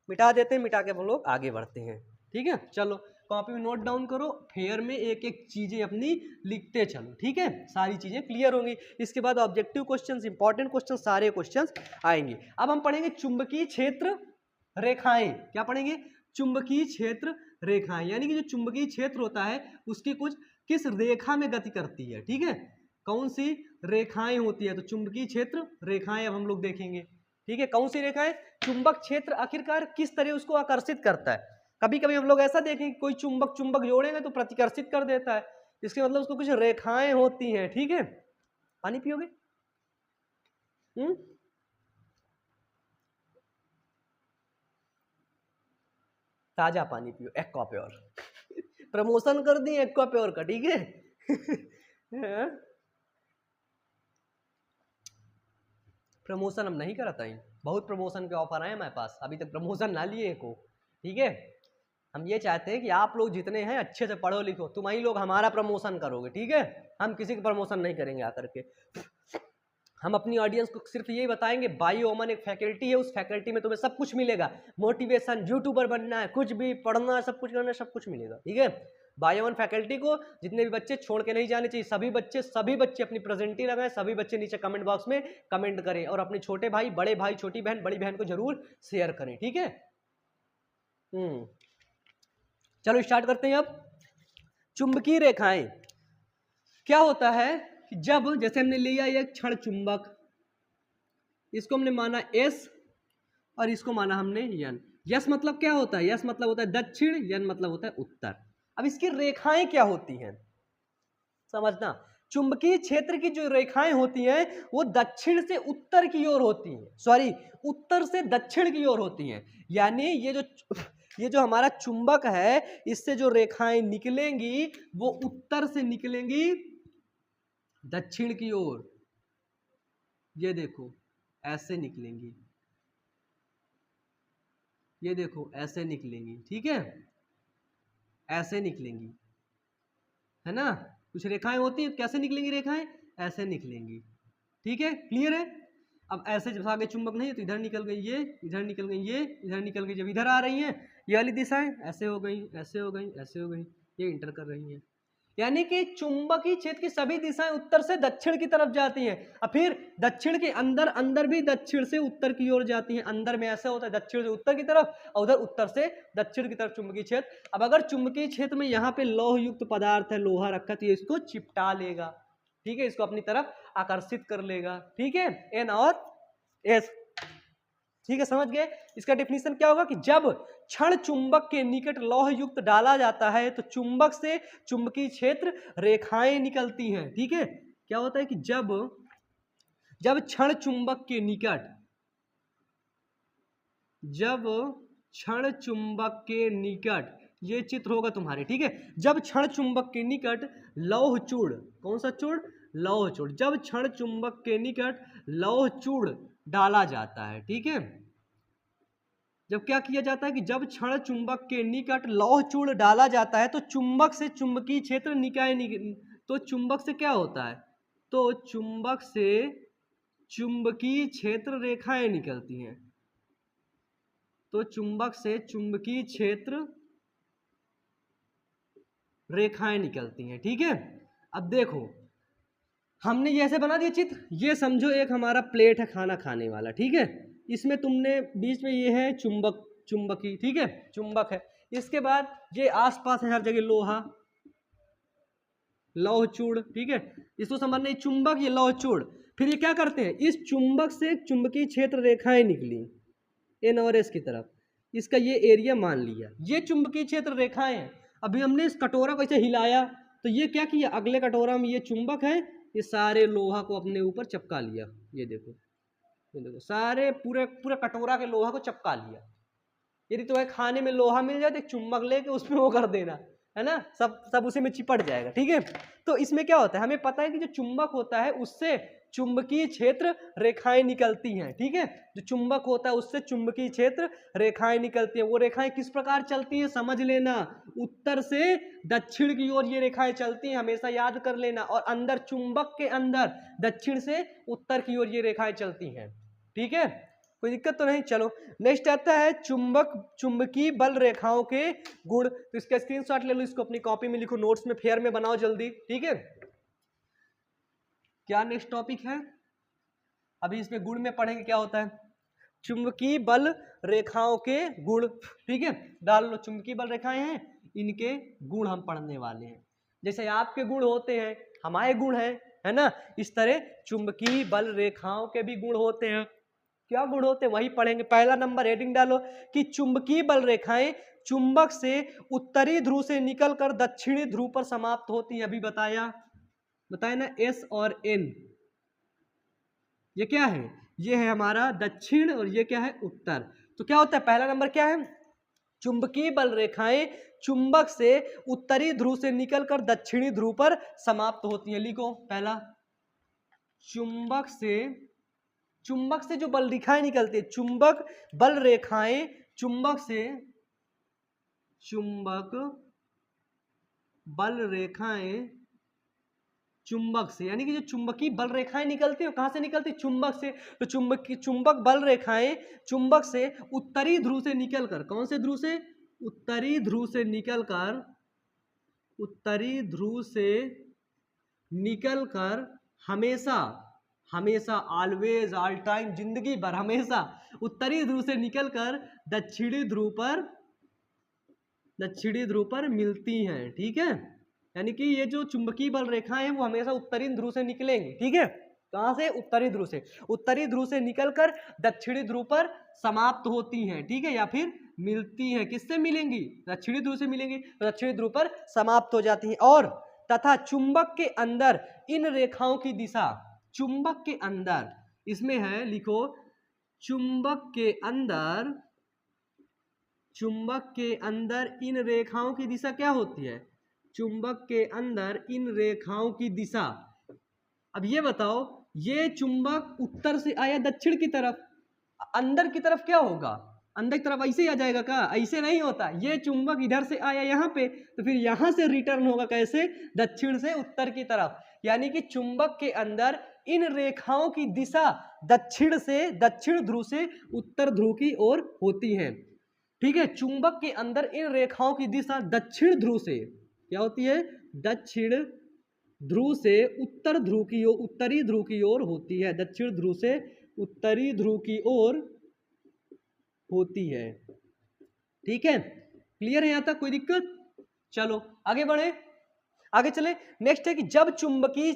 S1: मिटा देते हैं, मिटा के हम लोग आगे बढ़ते हैं। ठीक है, चलो कॉपी में नोट डाउन करो, फेयर में एक एक चीजें अपनी लिखते चलो। ठीक है, सारी चीजें क्लियर होंगी। इसके बाद ऑब्जेक्टिव क्वेश्चंस, इंपॉर्टेंट क्वेश्चंस, सारे क्वेश्चंस आएंगे। अब हम पढ़ेंगे चुंबकीय क्षेत्र रेखाएं। क्या पढ़ेंगे? चुंबकीय क्षेत्र रेखाएं, यानी कि जो चुंबकीय क्षेत्र होता है उसकी कुछ किस रेखा में गति करती है। ठीक है, कौन सी रेखाएं होती है, तो चुंबकीय क्षेत्र रेखाएं अब हम लोग देखेंगे। ठीक है, कौन सी रेखाएं? चुंबक क्षेत्र आखिरकार किस तरह उसको आकर्षित करता है। कभी कभी हम लोग ऐसा देखें कोई चुंबक चुंबक जोड़ेंगे तो प्रतिकर्षित कर देता है, इसके मतलब उसको कुछ रेखाएं होती हैं। ठीक है, पानी पियोगे? ताजा पानी पियो, एक्वाप्योर। प्रमोशन कर दी एक्वाप्योर का। ठीक है प्रमोशन हम नहीं करता है, बहुत प्रमोशन के ऑफर आए हमारे पास, अभी तक प्रमोशन ना लिए को। ठीक है, हम ये चाहते हैं कि आप लोग जितने हैं अच्छे से पढ़ो लिखो, तुम ही लोग हमारा प्रमोशन करोगे। ठीक है, हम किसी का प्रमोशन नहीं करेंगे आकर के। हम अपनी ऑडियंस को सिर्फ यही बताएंगे, बायो ओमन एक फैकल्टी है, उस फैकल्टी में तुम्हें सब कुछ मिलेगा, मोटिवेशन, यूट्यूबर बनना है, कुछ भी पढ़ना है, सब कुछ करना है, सब कुछ मिलेगा। ठीक है, बायो ओमन फैकल्टी को जितने भी बच्चे छोड़ के नहीं जाने चाहिए, सभी बच्चे अपनी प्रेजेंटी लगाएं, सभी बच्चे नीचे कमेंट बॉक्स में कमेंट करें, और अपने छोटे भाई, बड़े भाई, छोटी बहन, बड़ी बहन को जरूर शेयर करें। ठीक है, चलो स्टार्ट करते हैं। अब चुंबकीय रेखाएं क्या होता है कि जब, जैसे हमने लिया एक क्षण चुंबक, इसको हमने माना एस और इसको माना हमने यन। यस मतलब क्या होता है? यस मतलब होता है दक्षिण, यन मतलब होता है उत्तर। अब इसकी रेखाएं क्या होती हैं समझना। चुंबकीय क्षेत्र की जो रेखाएं होती हैं वो दक्षिण से उत्तर की ओर होती हैं, सॉरी उत्तर से दक्षिण की ओर होती हैं। यानी ये जो हमारा चुंबक है, इससे जो रेखाएं निकलेंगी वो उत्तर से निकलेंगी दक्षिण की ओर। ये देखो ऐसे निकलेंगी, ये देखो ऐसे निकलेंगी। ठीक है, ऐसे निकलेंगी, है ना। कुछ रेखाएं होती हैं, कैसे निकलेंगी रेखाएं? ऐसे निकलेंगी। ठीक है, क्लियर है। अब ऐसे जब आगे चुंबक नहीं है तो इधर निकल गई ये, इधर निकल गई ये, इधर निकल गई, जब इधर आ रही हैं ये वाली दिशाएं ऐसे हो गई, ऐसे हो गई, ऐसे हो गई, ये इंटर कर रही हैं। यानी कि चुंबकीय क्षेत्र की सभी दिशाएं उत्तर से दक्षिण की तरफ जाती हैं, और फिर दक्षिण के अंदर अंदर भी दक्षिण से उत्तर की ओर जाती हैं। अंदर में ऐसा होता है दक्षिण से उत्तर की तरफ, और उधर उत्तर से दक्षिण की तरफ चुंबकीय क्षेत्र। अब अगर चुंबकीय क्षेत्र में यहाँ पे लौह युक्त पदार्थ है, लोहा रखा, तो ये इसको चिपटा लेगा। ठीक है, इसको अपनी तरफ आकर्षित कर लेगा। ठीक है, एन और एस। ठीक है, समझ गए। इसका डेफिनेशन क्या होगा कि जब क्षण चुंबक के निकट लौह युक्त डाला जाता है तो चुंबक से चुंबकीय क्षेत्र रेखाएं निकलती हैं। ठीक है, क्या होता है कि जब क्षण चुंबक के निकट, जब क्षण चुंबक के निकट, ये चित्र होगा तुम्हारे। ठीक है, जब क्षण चुंबक के निकट लौह चूड़, कौन सा चूड़? लौह चूड़। जब क्षण चुंबक के निकट लौह चूड़ डाला जाता है, ठीक है, जब क्या किया जाता है कि जब क्षण चुंबक के निकट लौह चूड़ डाला जाता है तो चुंबक से चुंबकीय क्षेत्र तो चुंबक से क्या होता है? तो चुंबक से चुंबकीय क्षेत्र रेखाएं निकलती हैं। तो चुंबक से चुंबकीय क्षेत्र रेखाएं निकलती हैं। ठीक है, अब देखो हमने ये ऐसे बना दिया चित्र, ये समझो एक हमारा प्लेट है खाना खाने वाला। ठीक है, इसमें तुमने बीच में ये है चुंबकी, ठीक है, चुंबक है। इसके बाद ये आसपास है हर जगह लोहा, लौह चूड़। ठीक है, इसको समझना, चुंबक, ये लौह चूड़। फिर ये क्या करते हैं, इस चुंबक से चुंबकीय क्षेत्र रेखाएं निकली, एन और एस की तरफ, इसका ये एरिया मान लिया, ये चुंबकीय क्षेत्र रेखाएं हैं। अभी हमने इस कटोरा को ऐसे हिलाया तो ये क्या किया, अगले कटोरा में ये चुंबक है, ये सारे लोहा को अपने ऊपर चिपका लिया। ये देखो सारे पूरे पूरे कटोरा के लोहा को चिपका लिया। यदि तुम्हें खाने में लोहा मिल जाए तो एक चुंबक लेके उसमें वो कर देना, है ना, सब उसी में चिपट जाएगा। ठीक है, तो इसमें क्या होता है, हमें पता है कि जो चुंबक होता है उससे चुंबकीय क्षेत्र रेखाएं निकलती हैं। ठीक है, जो चुंबक होता है उससे चुंबकीय क्षेत्र रेखाएं निकलती हैं। वो रेखाएं किस प्रकार चलती हैं समझ लेना, उत्तर से दक्षिण की ओर ये रेखाएं चलती हैं, हमेशा याद कर लेना। और अंदर चुंबक के अंदर दक्षिण से उत्तर की ओर ये रेखाएं चलती हैं। ठीक है, कोई दिक्कत तो नहीं। चलो नेक्स्ट आता है चुंबकीय बल रेखाओं के गुण। तो इसका स्क्रीनशॉट ले लो, इसको अपनी कॉपी में लिखो, नोट्स में फेयर में बनाओ जल्दी। ठीक है, क्या नेक्स्ट टॉपिक है, अभी इसमें गुण में पढ़ेंगे क्या होता है, चुंबकीय बल रेखाओं के गुण। ठीक है, डाल लो, चुंबकीय बल रेखाएं हैं, इनके गुण हम पढ़ने वाले हैं। जैसे आपके गुण होते हैं हमारे गुण हैं, है ना, इस तरह चुंबकीय बल रेखाओं के भी गुण होते हैं। क्या गुण होते हैं वही पढ़ेंगे। पहला नंबर हेडिंग डालो कि चुंबकीय बल रेखाएं चुंबक से उत्तरी ध्रुव से निकलकर दक्षिणी ध्रुव पर समाप्त होती हैं। अभी बताया ना, एस और एन, ये क्या है, ये है हमारा दक्षिण और ये क्या है उत्तर। तो क्या होता है, पहला नंबर क्या है, चुंबकीय बल रेखाएं चुंबक से उत्तरी ध्रुव से निकलकर दक्षिणी ध्रुव पर समाप्त होती हैं। लिखो पहला, चुंबक से जो बल रेखाएं निकलती है, चुंबक बल रेखाएं चुंबक से यानी कि जो चुंबकीय बल रेखाएं निकलती है कहां से निकलती है, चुंबक से। तो चुंबक बल रेखाएं चुंबक से उत्तरी ध्रुव से निकलकर, कौन से ध्रुव से, उत्तरी ध्रुव से निकलकर हमेशा ऑलवेज ऑल टाइम, जिंदगी भर हमेशा उत्तरी ध्रुव से निकलकर दक्षिणी ध्रुव पर मिलती हैं। ठीक है, यानी कि ये जो चुंबकीय बल रेखाएं हैं वो हमेशा उत्तरी ध्रुव से निकलेंगी। ठीक है, कहां से, उत्तरी ध्रुव से निकलकर दक्षिणी ध्रुव पर समाप्त होती हैं। ठीक है, या फिर मिलती हैं, किससे मिलेंगी, दक्षिणी ध्रुव से मिलेंगी, दक्षिणी ध्रुव पर समाप्त हो जाती हैं। और तथा चुंबक के अंदर इन रेखाओं की दिशा, चुंबक के अंदर, इसमें है लिखो, चुंबक के अंदर इन रेखाओं की दिशा क्या होती है, चुंबक के अंदर इन रेखाओं की दिशा। अब ये बताओ, ये चुंबक उत्तर से आया दक्षिण की तरफ, अंदर की तरफ क्या होगा, अंदर की तरफ ऐसे ही आ जाएगा क्या, ऐसे नहीं होता। ये चुंबक इधर से आया यहाँ पे, तो फिर यहाँ से रिटर्न होगा कैसे, दक्षिण से उत्तर की तरफ। यानी कि चुंबक के अंदर इन रेखाओं की दिशा दक्षिण ध्रुव से उत्तर ध्रुव की ओर होती है। ठीक है, चुंबक के अंदर इन रेखाओं की दिशा दक्षिण ध्रुव से क्या होती है, दक्षिण ध्रुव से उत्तरी ध्रुव की ओर होती है, दक्षिण ध्रुव से उत्तरी ध्रुव की ओर होती है। ठीक है, क्लियर है यहां तक, कोई दिक्कत। चलो आगे बढ़े, आगे चले। नेक्स्ट है कि जब चुंबकीय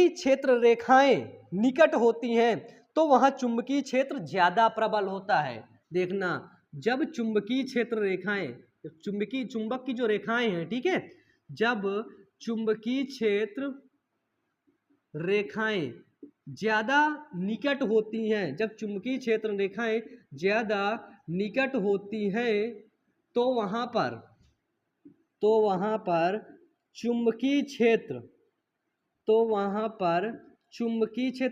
S1: क्षेत्र रेखाएं निकट होती हैं तो वहां चुंबकीय क्षेत्र ज्यादा प्रबल होता है। देखना, जब चुंबकीय क्षेत्र रेखाएं, चुंबक की जो रेखाएं हैं, ठीक है, जब चुंबकीय क्षेत्र रेखाएं ज्यादा निकट होती हैं, जब चुंबकीय क्षेत्र रेखाएं ज्यादा निकट होती हैं तो वहां पर चुंबकीय क्षेत्र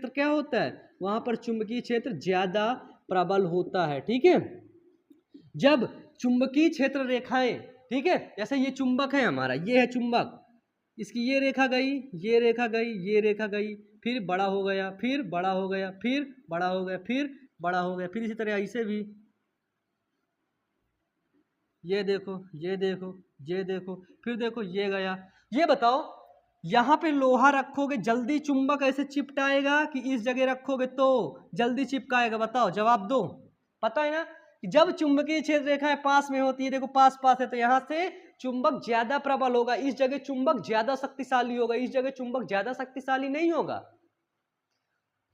S1: क्या होता है, वहां पर चुंबकीय क्षेत्र ज्यादा प्रबल होता है। ठीक है, जब चुंबकीय क्षेत्र रेखाएं, ठीक है, जैसे ये चुंबक है हमारा, ये है चुंबक, इसकी ये रेखा गई, ये रेखा गई, ये रेखा गई, फिर बड़ा हो गया, फिर बड़ा हो गया, फिर बड़ा हो गया, फिर बड़ा हो गया, फिर इसी तरह ऐसे भी, ये देखो, ये देखो, ये देखो, फिर देखो ये गया। ये बताओ, यहाँ पे लोहा रखोगे जल्दी चुंबक ऐसे चिपटाएगा कि इस जगह रखोगे तो जल्दी चिपकाएगा, बताओ, जवाब दो। पता है ना कि जब चुंबकीय क्षेत्र रेखाएं पास में होती है, देखो पास है, तो यहाँ से चुंबक ज्यादा प्रबल होगा, इस जगह चुंबक ज्यादा शक्तिशाली होगा, इस जगह चुंबक ज्यादा शक्तिशाली नहीं होगा।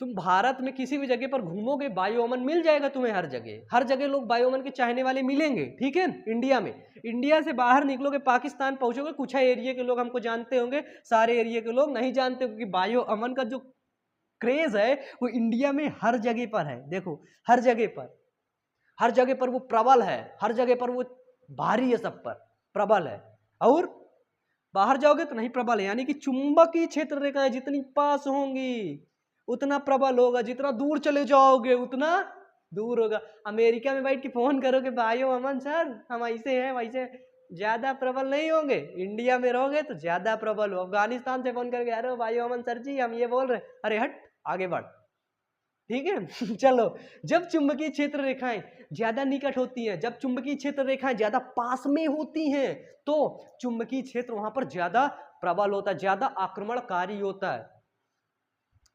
S1: तुम भारत में किसी भी जगह पर घूमोगे वायु अमन मिल जाएगा तुम्हें, हर जगह लोग वायु अमन के चाहने वाले मिलेंगे, ठीक है। इंडिया में, इंडिया से बाहर निकलोगे, पाकिस्तान पहुंचोगे, कुछ एरिया के लोग हमको जानते होंगे, सारे एरिया के लोग नहीं जानते, क्योंकि वायु अमन का जो क्रेज है वो इंडिया में हर जगह पर है। देखो हर जगह पर वो प्रबल है, हर जगह पर वो भारी है, सब पर प्रबल है। और बाहर जाओगे तो नहीं प्रबल है, यानी कि चुंबकीय क्षेत्र रेखाएं जितनी पास होंगी उतना प्रबल होगा, जितना दूर चले जाओगे उतना दूर होगा। अमेरिका में बैठ के फोन करोगे वायु अमन सर हम ऐसे हैं वैसे, ज्यादा प्रबल नहीं होंगे। इंडिया में रहोगे तो ज्यादा प्रबल हो। अफगानिस्तान से फोन करके अरे वायु अमन सर जी हम ये बोल रहे हैं, अरे हट आगे बढ़, ठीक है। चलो, जब चुंबकीय क्षेत्र रेखाएं ज्यादा निकट होती हैं, जब चुंबकीय क्षेत्र रेखाएं ज्यादा पास में होती हैं, तो चुंबकीय क्षेत्र वहां पर ज्यादा प्रबल होता है, ज्यादा आक्रमणकारी होता है।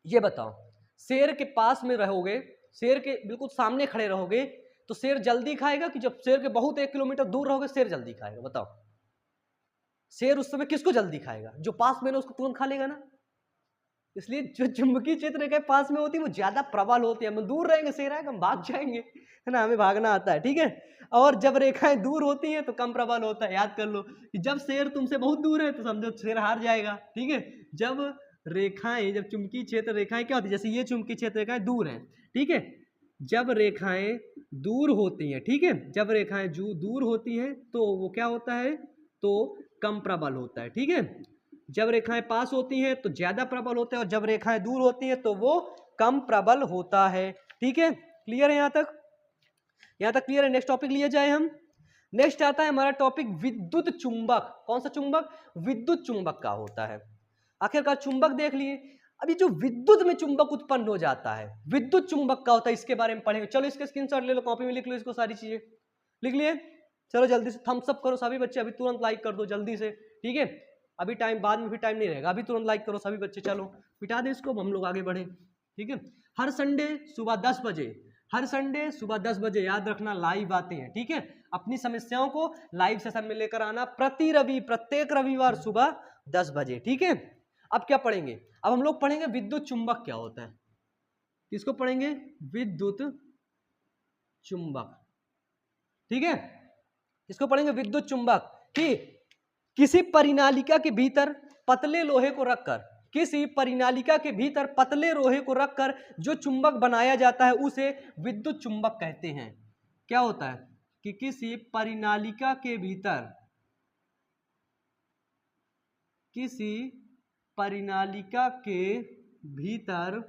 S1: ये बताओ, शेर के पास में रहोगे, शेर के बिल्कुल सामने खड़े रहोगे तो शेर जल्दी खाएगा कि जब शेर के बहुत 1 किलोमीटर दूर रहोगे शेर जल्दी खाएगा? बताओ, शेर उस समय किसको जल्दी खाएगा? जो पास में ना उसको तुरंत खा लेगा ना। इसलिए जो चुंबकीय क्षेत्र रेखाएं पास में होती है वो ज्यादा प्रबल होती है। हम दूर रहेंगे, शेर आएगा हम भाग जाएंगे, है ना, हमें भागना आता है, ठीक है। और जब रेखाएं दूर होती हैं तो कम प्रबल होता है। याद कर लो कि जब शेर तुमसे बहुत दूर है तो समझो शेर हार जाएगा, ठीक है। जब रेखाएं, जब चुंबकीय क्षेत्र रेखाएं क्या होती है, जैसे ये चुंबकीय क्षेत्र रेखाएं दूर हैं, ठीक है, जब रेखाएं दूर होती हैं, ठीक है, जब रेखाएं दूर होती हैं तो वो क्या होता है, तो कम प्रबल होता है, ठीक है। जब रेखाएं पास होती हैं तो ज्यादा प्रबल होता है, और जब रेखाएं दूर होती हैं तो वो कम प्रबल होता है, ठीक है। क्लियर है यहाँ तक? यहाँ तक क्लियर है? नेक्स्ट टॉपिक लिया जाए हम। नेक्स्ट आता है हमारा टॉपिक विद्युत चुंबक। कौन सा चुंबक? विद्युत चुंबक का होता है। आखिरकार चुंबक देख लिए, अभी जो विद्युत में चुंबक उत्पन्न हो जाता है, विद्युत चुंबक का होता है, इसके बारे में पढ़ेंगे। चलो इसके स्क्रीनशॉट ले लो, कॉपी में लिख लो, इसको सारी चीजें लिख लिए। चलो जल्दी से थम्स अप करो सभी बच्चे, अभी तुरंत लाइक कर दो जल्दी से, ठीक है। अभी टाइम, बाद में भी टाइम नहीं रहेगा, अभी तुरंत लाइक करो सभी बच्चे। चलो मिटा दे इसको, हम लोग आगे बढ़े, ठीक है। हर संडे सुबह 10 बजे, हर संडे सुबह 10 बजे याद रखना लाइव आते हैं, ठीक है। अपनी समस्याओं को लाइव सेशन में लेकर आना प्रत्येक रविवार सुबह 10 बजे, ठीक है। अब क्या पढ़ेंगे? अब हम लोग पढ़ेंगे विद्युत चुंबक क्या होता है। किसको पढ़ेंगे? विद्युत चुंबक, ठीक है। इसको पढ़ेंगे विद्युत चुंबक कि किसी परिनालिका के भीतर पतले लोहे को रखकर, किसी परिनालिका के भीतर पतले लोहे को रखकर जो चुंबक बनाया जाता है उसे विद्युत चुंबक कहते हैं। क्या होता है कि किसी परिनालिका के भीतर, किसी परिनालिका के भीतर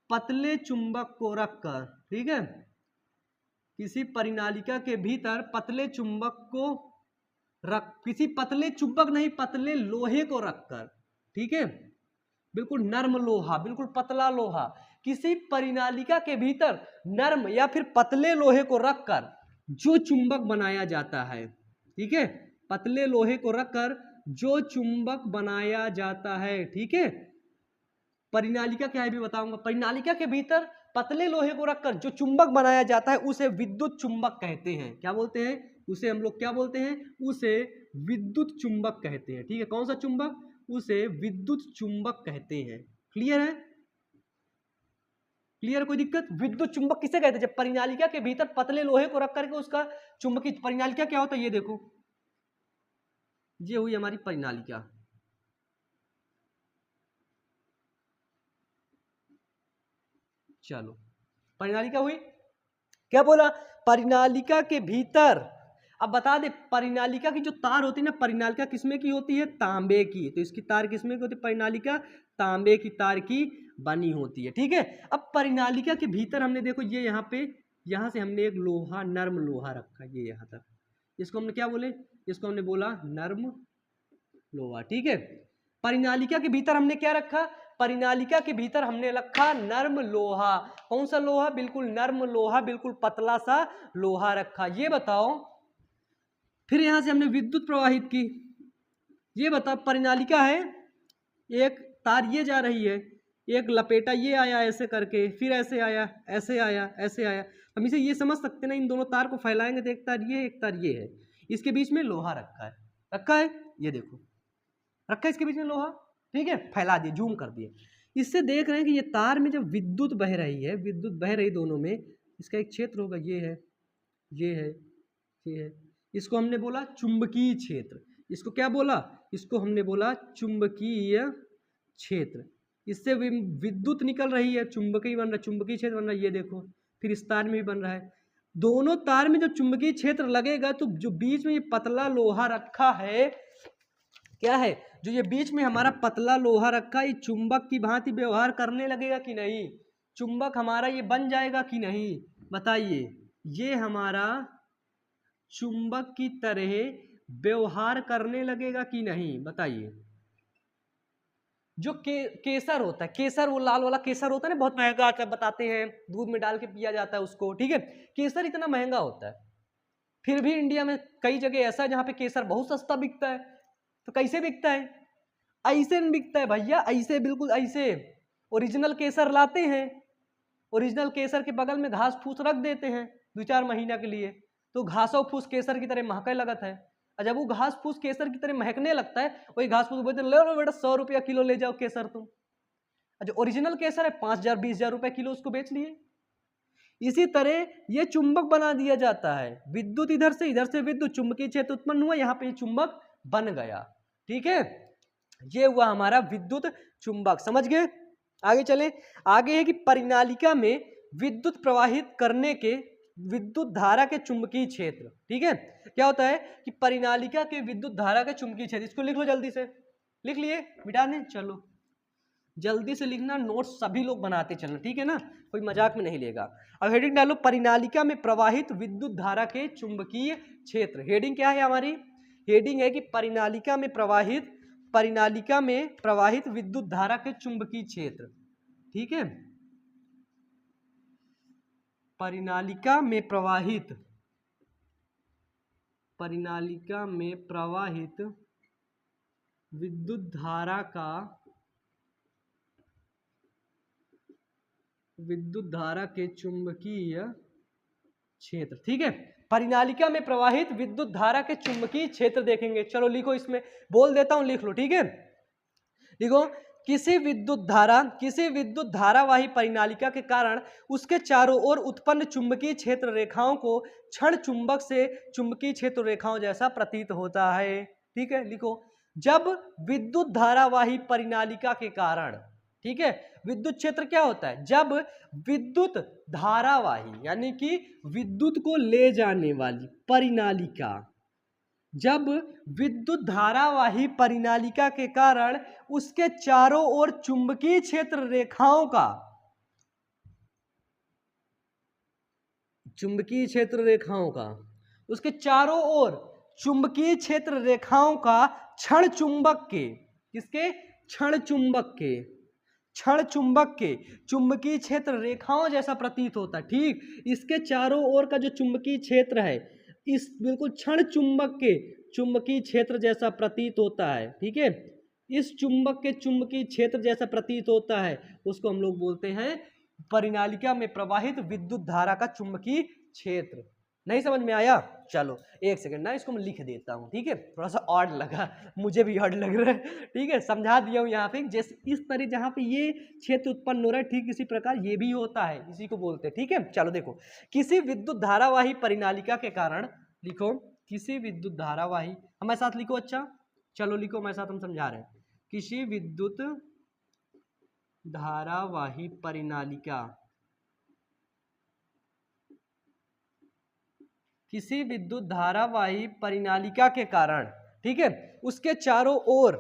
S1: पतले चुंबक को रखकर, ठीक है, किसी परिनालिका के भीतर पतले चुंबक को किसी पतले चुंबक नहीं, पतले लोहे को रखकर, ठीक है, बिल्कुल नर्म लोहा, बिल्कुल पतला लोहा, किसी परिनालिका के भीतर नर्म या फिर पतले लोहे को रखकर जो चुंबक बनाया जाता है, ठीक है, पतले लोहे को रखकर जो चुंबक बनाया जाता है, ठीक है। परिनालिका क्या है भी बताऊंगा। परिनालिका के भीतर पतले लोहे को रखकर जो चुंबक बनाया जाता है उसे विद्युत चुंबक कहते हैं। क्या बोलते हैं उसे? हम लोग क्या बोलते हैं उसे? विद्युत चुंबक कहते हैं, ठीक है। कौन सा चुंबक? उसे विद्युत चुंबक कहते हैं। क्लियर है? क्लियर? कोई दिक्कत? विद्युत चुंबक किसे कहते हैं? जब परिनालिका के भीतर पतले लोहे को रख करके उसका चुंबकीय, परिनालिका क्या होता है ये देखो, ये हुई हमारी परिनालिका, चलो परिनालिका हुई। क्या बोला? परिनालिका के भीतर। अब बता दे, परिनालिका की जो तार होती है ना, परिनालिका किसमें की होती है? तांबे की। तो इसकी तार किसमें की होती है? परिनालिका तांबे की तार की बनी होती है, ठीक है। अब परिनालिका के भीतर हमने देखो ये यहाँ पे, यहाँ से हमने एक लोहा, नर्म लोहा रखा, ये यहाँ तक, इसको हमने क्या बोले? इसको हमने बोला नर्म लोहा, ठीक है। परिनालिका के भीतर हमने क्या रखा? परिनालिका के भीतर हमने रखा नर्म लोहा। कौन सा लोहा? बिल्कुल नर्म लोहा, बिल्कुल पतला सा लोहा रखा। ये बताओ, फिर यहां से हमने विद्युत प्रवाहित की। ये बताओ, परिनालिका है, एक तार ये जा रही है, एक लपेटा ये आया ऐसे करके, फिर ऐसे आया, ऐसे आया, ऐसे आया। हम इसे ये समझ सकते ना, इन दोनों तार को फैलाएंगे तो एक तार ये, एक तार ये है, इसके बीच में लोहा रखा है, रखा है, ये देखो रखा है इसके बीच में लोहा, ठीक है, फैला दिए, जूम कर दिए। इससे देख रहे हैं कि ये तार में जब विद्युत बह रही है, विद्युत बह रही दोनों में, इसका एक क्षेत्र होगा, ये है, ये है, ये है, इसको हमने बोला चुंबकीय क्षेत्र। इसको क्या बोला? इसको हमने बोला चुंबकीय क्षेत्र। इससे विद्युत निकल रही है, चुंबकीय बन रहा है, चुंबकीय क्षेत्र बन रहा है, ये देखो। फिर इस तार में भी बन रहा है। दोनों तार में जब चुंबकीय क्षेत्र लगेगा तो जो बीच में ये पतला लोहा रखा है, क्या है, जो ये बीच में हमारा पतला लोहा रखा है, ये चुंबक की भांति व्यवहार करने लगेगा कि नहीं? चुंबक हमारा ये बन जाएगा कि नहीं? बताइए। ये हमारा चुंबक की तरह व्यवहार करने लगेगा कि नहीं? बताइए। जो केसर होता है, केसर, वो लाल वाला केसर होता है ना, बहुत महंगा आता है, बताते हैं दूध में डाल के पिया जाता है उसको, ठीक है। केसर इतना महंगा होता है, फिर भी इंडिया में कई जगह ऐसा है जहां पे केसर बहुत सस्ता बिकता है। तो कैसे बिकता है? ऐसे नहीं बिकता है भैया, ऐसे, बिल्कुल ऐसे। ओरिजिनल केसर लाते हैं, ओरिजिनल केसर के बगल में घास फूस रख देते हैं 2-4 महीना के लिए, तो घासों फूस केसर की तरह महकने लगता है। और जब वो घास फूस केसर की तरह महकने लगता है, वही घास फूस बोलते हैं, ले लो बेटा 100 रुपया किलो ले जाओ केसर तुम। जो ओरिजिनल केसर है 5,000 20,000 रुपए किलो उसको बेच लिए। इसी तरह ये चुंबक बना दिया जाता है। विद्युत इधर से विद्युत चुंबकीय क्षेत्र उत्पन्न हुआ, यहाँ पे ये चुंबक बन गया, ठीक है। ये हुआ हमारा विद्युत चुंबक, समझ गए? आगे चले। आगे है कि परिनालिका में विद्युत प्रवाहित करने के विद्युत धारा के चुंबकीय क्षेत्र, ठीक है। क्या होता है कि परिनालिका के विद्युत धारा के चुंबकीय क्षेत्र, इसको लिख लो जल्दी से। लिख लिए? मिटा दें? चलो जल्दी से लिखना, नोट्स सभी लोग बनाते चलना, ठीक है ना, कोई मजाक में नहीं लेगा। अब हेडिंग डालो, परिनालिका में प्रवाहित विद्युत धारा के चुंबकीय क्षेत्र। हेडिंग क्या है हमारी? हेडिंग है कि परिनालिका में प्रवाहित विद्युत धारा के चुंबकीय क्षेत्र, ठीक है। परिनालिका में प्रवाहित विद्युत धारा के चुंबकीय क्षेत्र, ठीक है। परिनालिका में प्रवाहित विद्युत धारा के चुंबकीय क्षेत्र देखेंगे। चलो लिखो, इसमें बोल देता हूं, लिख लो, ठीक है। लिखो, किसी विद्युत धारावाही परिनालिका के कारण उसके चारों ओर उत्पन्न चुंबकीय क्षेत्र रेखाओं को क्षण चुंबक से चुंबकीय क्षेत्र रेखाओं जैसा प्रतीत होता है, ठीक है। लिखो, जब विद्युत धारावाही परिनालिका के कारण, ठीक है, विद्युत क्षेत्र क्या होता है? जब विद्युत धारावाही यानी कि विद्युत को ले जाने वाली परिनालिका, जब विद्युत धारावाही परिनालिका के कारण उसके चारों ओर चुंबकीय क्षेत्र रेखाओं का उसके चारों ओर चुंबकीय क्षेत्र रेखाओं का क्षण चुंबक के, किसके? क्षण चुंबक के चुंबकीय क्षेत्र रेखाओं जैसा प्रतीत होता है, ठीक। इसके चारों ओर का जो चुंबकीय क्षेत्र है, इस बिल्कुल क्षण चुंबक के चुंबकीय क्षेत्र जैसा प्रतीत होता है, ठीक है। इस चुंबक के चुंबकीय क्षेत्र जैसा प्रतीत होता है, उसको हम लोग बोलते हैं परिनालिका में प्रवाहित विद्युत धारा का चुंबकीय क्षेत्र। नहीं समझ में आया? चलो एक सेकंड ना, इसको मैं लिख देता हूँ, ठीक है। थोड़ा सा ऑड लगा, मुझे भी ऑड लग रहा है, ठीक है। समझा दिया हूँ यहाँ पे, जैसे इस तरह जहाँ पे ये क्षेत्र उत्पन्न हो रहा है, ठीक इसी प्रकार ये भी होता है, इसी को बोलते हैं, ठीक है। चलो देखो, किसी विद्युत धारावाही परिनालिका के कारण, लिखो, किसी विद्युत धारावाही, हमारे साथ लिखो, अच्छा चलो लिखो हमारे साथ, हम समझा रहे हैं। किसी विद्युत धारावाही परिनालिका, किसी विद्युत धारावाही परिनालिका के कारण, ठीक है, उसके चारों ओर,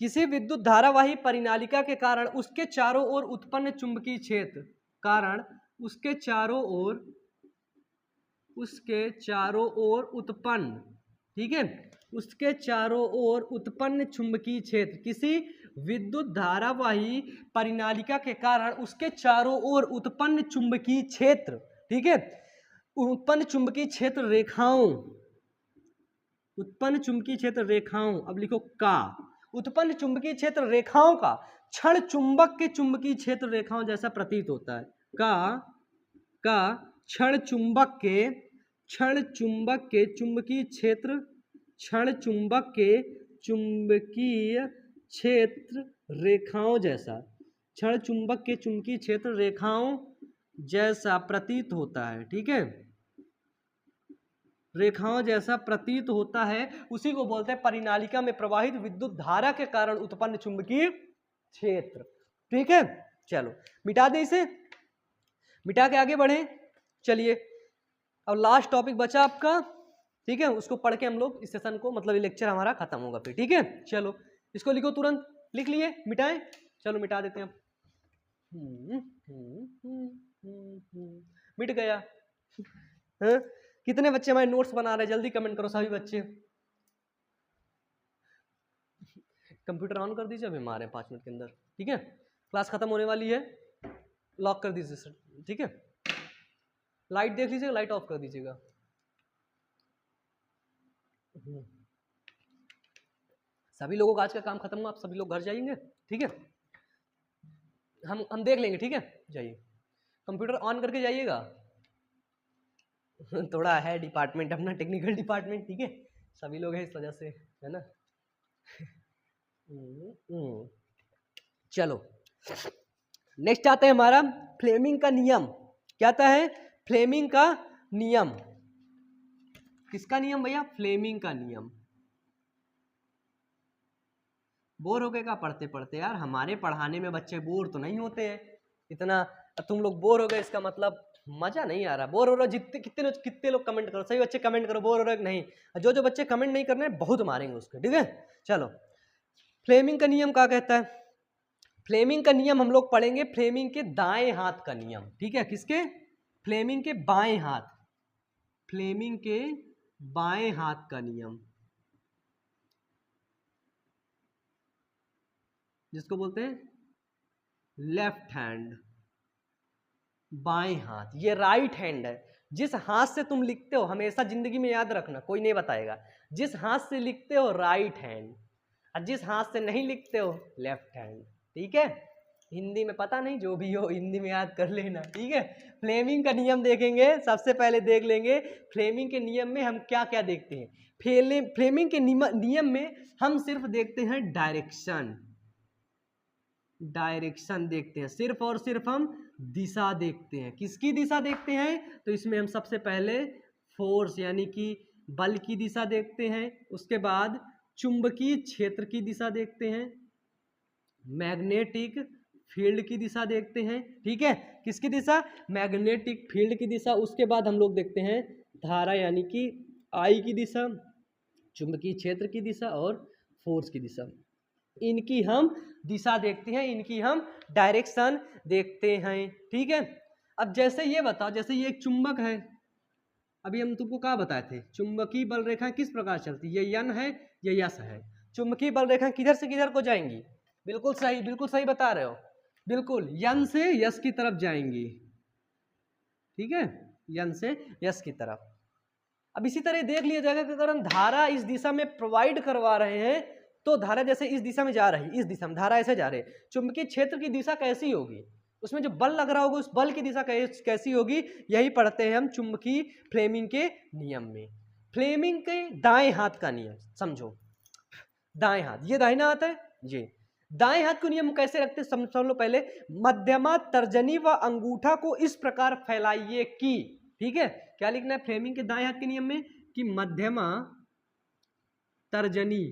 S1: किसी विद्युत धारावाही परिनालिका के कारण उसके चारों ओर उत्पन्न चुंबकीय क्षेत्र, कारण उसके चारों ओर उत्पन्न, ठीक है, उसके चारों ओर उत्पन्न चुंबकीय क्षेत्र, किसी विद्युत धारावाही परिनालिका के कारण उसके चारों ओर उत्पन्न चुंबकीय क्षेत्र, ठीक है, उत्पन्न चुंबकीय क्षेत्र रेखाओं, अब लिखो का, उत्पन्न चुंबकीय क्षेत्र रेखाओं का क्षण चुंबक के चुंबकीय क्षेत्र रेखाओं जैसा प्रतीत होता है। का क्षण चुंबक के चुंबकीय क्षेत्र, क्षण चुंबक के चुंबकीय क्षेत्र रेखाओं जैसा, क्षण चुंबक के चुंबकीय क्षेत्र रेखाओं जैसा प्रतीत होता है। ठीक है, रेखाओं जैसा प्रतीत होता है, उसी को बोलते हैं परिनालिका में प्रवाहित विद्युत धारा के कारण उत्पन्न चुंबकीय क्षेत्र। ठीक है, चलो मिटा दें इसे, मिटा के आगे बढ़े। चलिए अब लास्ट टॉपिक बचा आपका, ठीक है, उसको पढ़ के हम लोग इस सेशन को, मतलब ये लेक्चर हमारा खत्म होगा फिर। ठीक है, चलो इसको लिखो, तुरंत लिख लिए, मिटाएं, चलो मिटा देते हैं अब। मिट गया। हाँ? कितने बच्चे हमारे नोट्स बना रहे हैं, जल्दी कमेंट करो सभी बच्चे। कंप्यूटर ऑन कर दीजिए, अभी हमारे 5 मिनट के अंदर। ठीक है, क्लास खत्म होने वाली है, लॉक कर दीजिए सर। ठीक है, लाइट देख लीजिएगा, लाइट ऑफ कर दीजिएगा। सभी लोगों का आज का काम खत्म हुआ, आप सभी लोग घर जाएंगे। ठीक है, हम देख लेंगे। ठीक है, जाइए, कंप्यूटर ऑन करके जाइएगा। थोड़ा है डिपार्टमेंट अपना, टेक्निकल डिपार्टमेंट। ठीक है, सभी लोग हैं इस वजह से, है ना। चलो नेक्स्ट आता है हमारा फ्लेमिंग का नियम। क्या आता है? फ्लेमिंग का नियम। किसका नियम भैया? फ्लेमिंग का नियम। बोर हो गए का पढ़ते पढ़ते? यार हमारे पढ़ाने में बच्चे बोर तो नहीं होते हैं इतना, तुम लोग बोर हो गए इसका मतलब मजा नहीं आ रहा। बोर हो रहा, जितने कितने लोग कमेंट करो, सही बच्चे कमेंट करो, बोर हो रहे कि नहीं। जो बच्चे कमेंट नहीं करने बहुत मारेंगे उसके। ठीक है, चलो फ्लेमिंग का नियम क्या कहता है? फ्लेमिंग का नियम हम लोग पढ़ेंगे फ्लेमिंग के दाएं हाथ का नियम। ठीक है, किसके? फ्लेमिंग के बाएं हाथ, फ्लेमिंग के बाएं हाथ का नियम, जिसको बोलते हैं लेफ्ट हैंड, बाएं हाथ। ये राइट हैंड है। जिस हाथ से तुम लिखते हो, हमेशा जिंदगी में याद रखना, कोई नहीं बताएगा, जिस हाथ से लिखते हो राइट हैंड, और जिस हाथ से नहीं लिखते हो लेफ्ट हैंड। ठीक है, हिंदी में पता नहीं, जो भी हो हिंदी में याद कर लेना। ठीक है, फ्लेमिंग का नियम देखेंगे, सबसे पहले देख लेंगे फ्लेमिंग के नियम में हम क्या क्या देखते हैं। फ्लेमिंग के नियम में हम सिर्फ देखते हैं डायरेक्शन, डायरेक्शन देखते हैं, सिर्फ और सिर्फ हम दिशा देखते हैं। किसकी दिशा देखते हैं? तो इसमें हम सबसे पहले फोर्स यानी कि बल की दिशा देखते हैं, उसके बाद चुंबकीय क्षेत्र की दिशा देखते हैं, मैग्नेटिक फील्ड की दिशा देखते हैं। ठीक है, किसकी दिशा? मैग्नेटिक फील्ड की दिशा। उसके बाद हम लोग देखते हैं धारा यानी कि आई की दिशा, चुंबकीय क्षेत्र की दिशा और फोर्स की दिशा। इनकी हम दिशा देखते हैं, इनकी हम डायरेक्शन देखते हैं। ठीक है, अब जैसे ये बताओ, जैसे ये एक चुंबक है, अभी हम तुमको क्या बताए थे, चुंबकीय बल रेखा किस प्रकार चलती है? ये यन है, ये यस है। चुंबकीय बल रेखा किधर से किधर को जाएंगी? बिल्कुल सही, बिल्कुल सही बता रहे हो, बिल्कुल यन से यस की तरफ जाएंगी। ठीक है, यन से यस की तरफ। अब इसी तरह देख लिया जाएगा कि अगर हम धारा इस दिशा में प्रोवाइड करवा रहे हैं, तो धारा जैसे इस दिशा में जा रही है, इस दिशा में धारा ऐसे जा रही है, चुंबकीय क्षेत्र की दिशा कैसी होगी? उसमें जो बल लग रहा होगा उस बल की दिशा कैसी होगी? यही पढ़ते हैं हम चुंबकीय फ्लेमिंग के नियम में। फ्लेमिंग के दाएं हाथ का नियम समझो, दाएं हाथ, ये दाहिना हाथ है, ये दाएं हाथ को नियम कैसे रखते हैं समझ लो पहले। मध्यमा, तर्जनी व अंगूठा को इस प्रकार फैलाइए कि, ठीक है, क्या लिखना है फ्लेमिंग के दाएं हाथ के नियम में? कि मध्यमा, तर्जनी,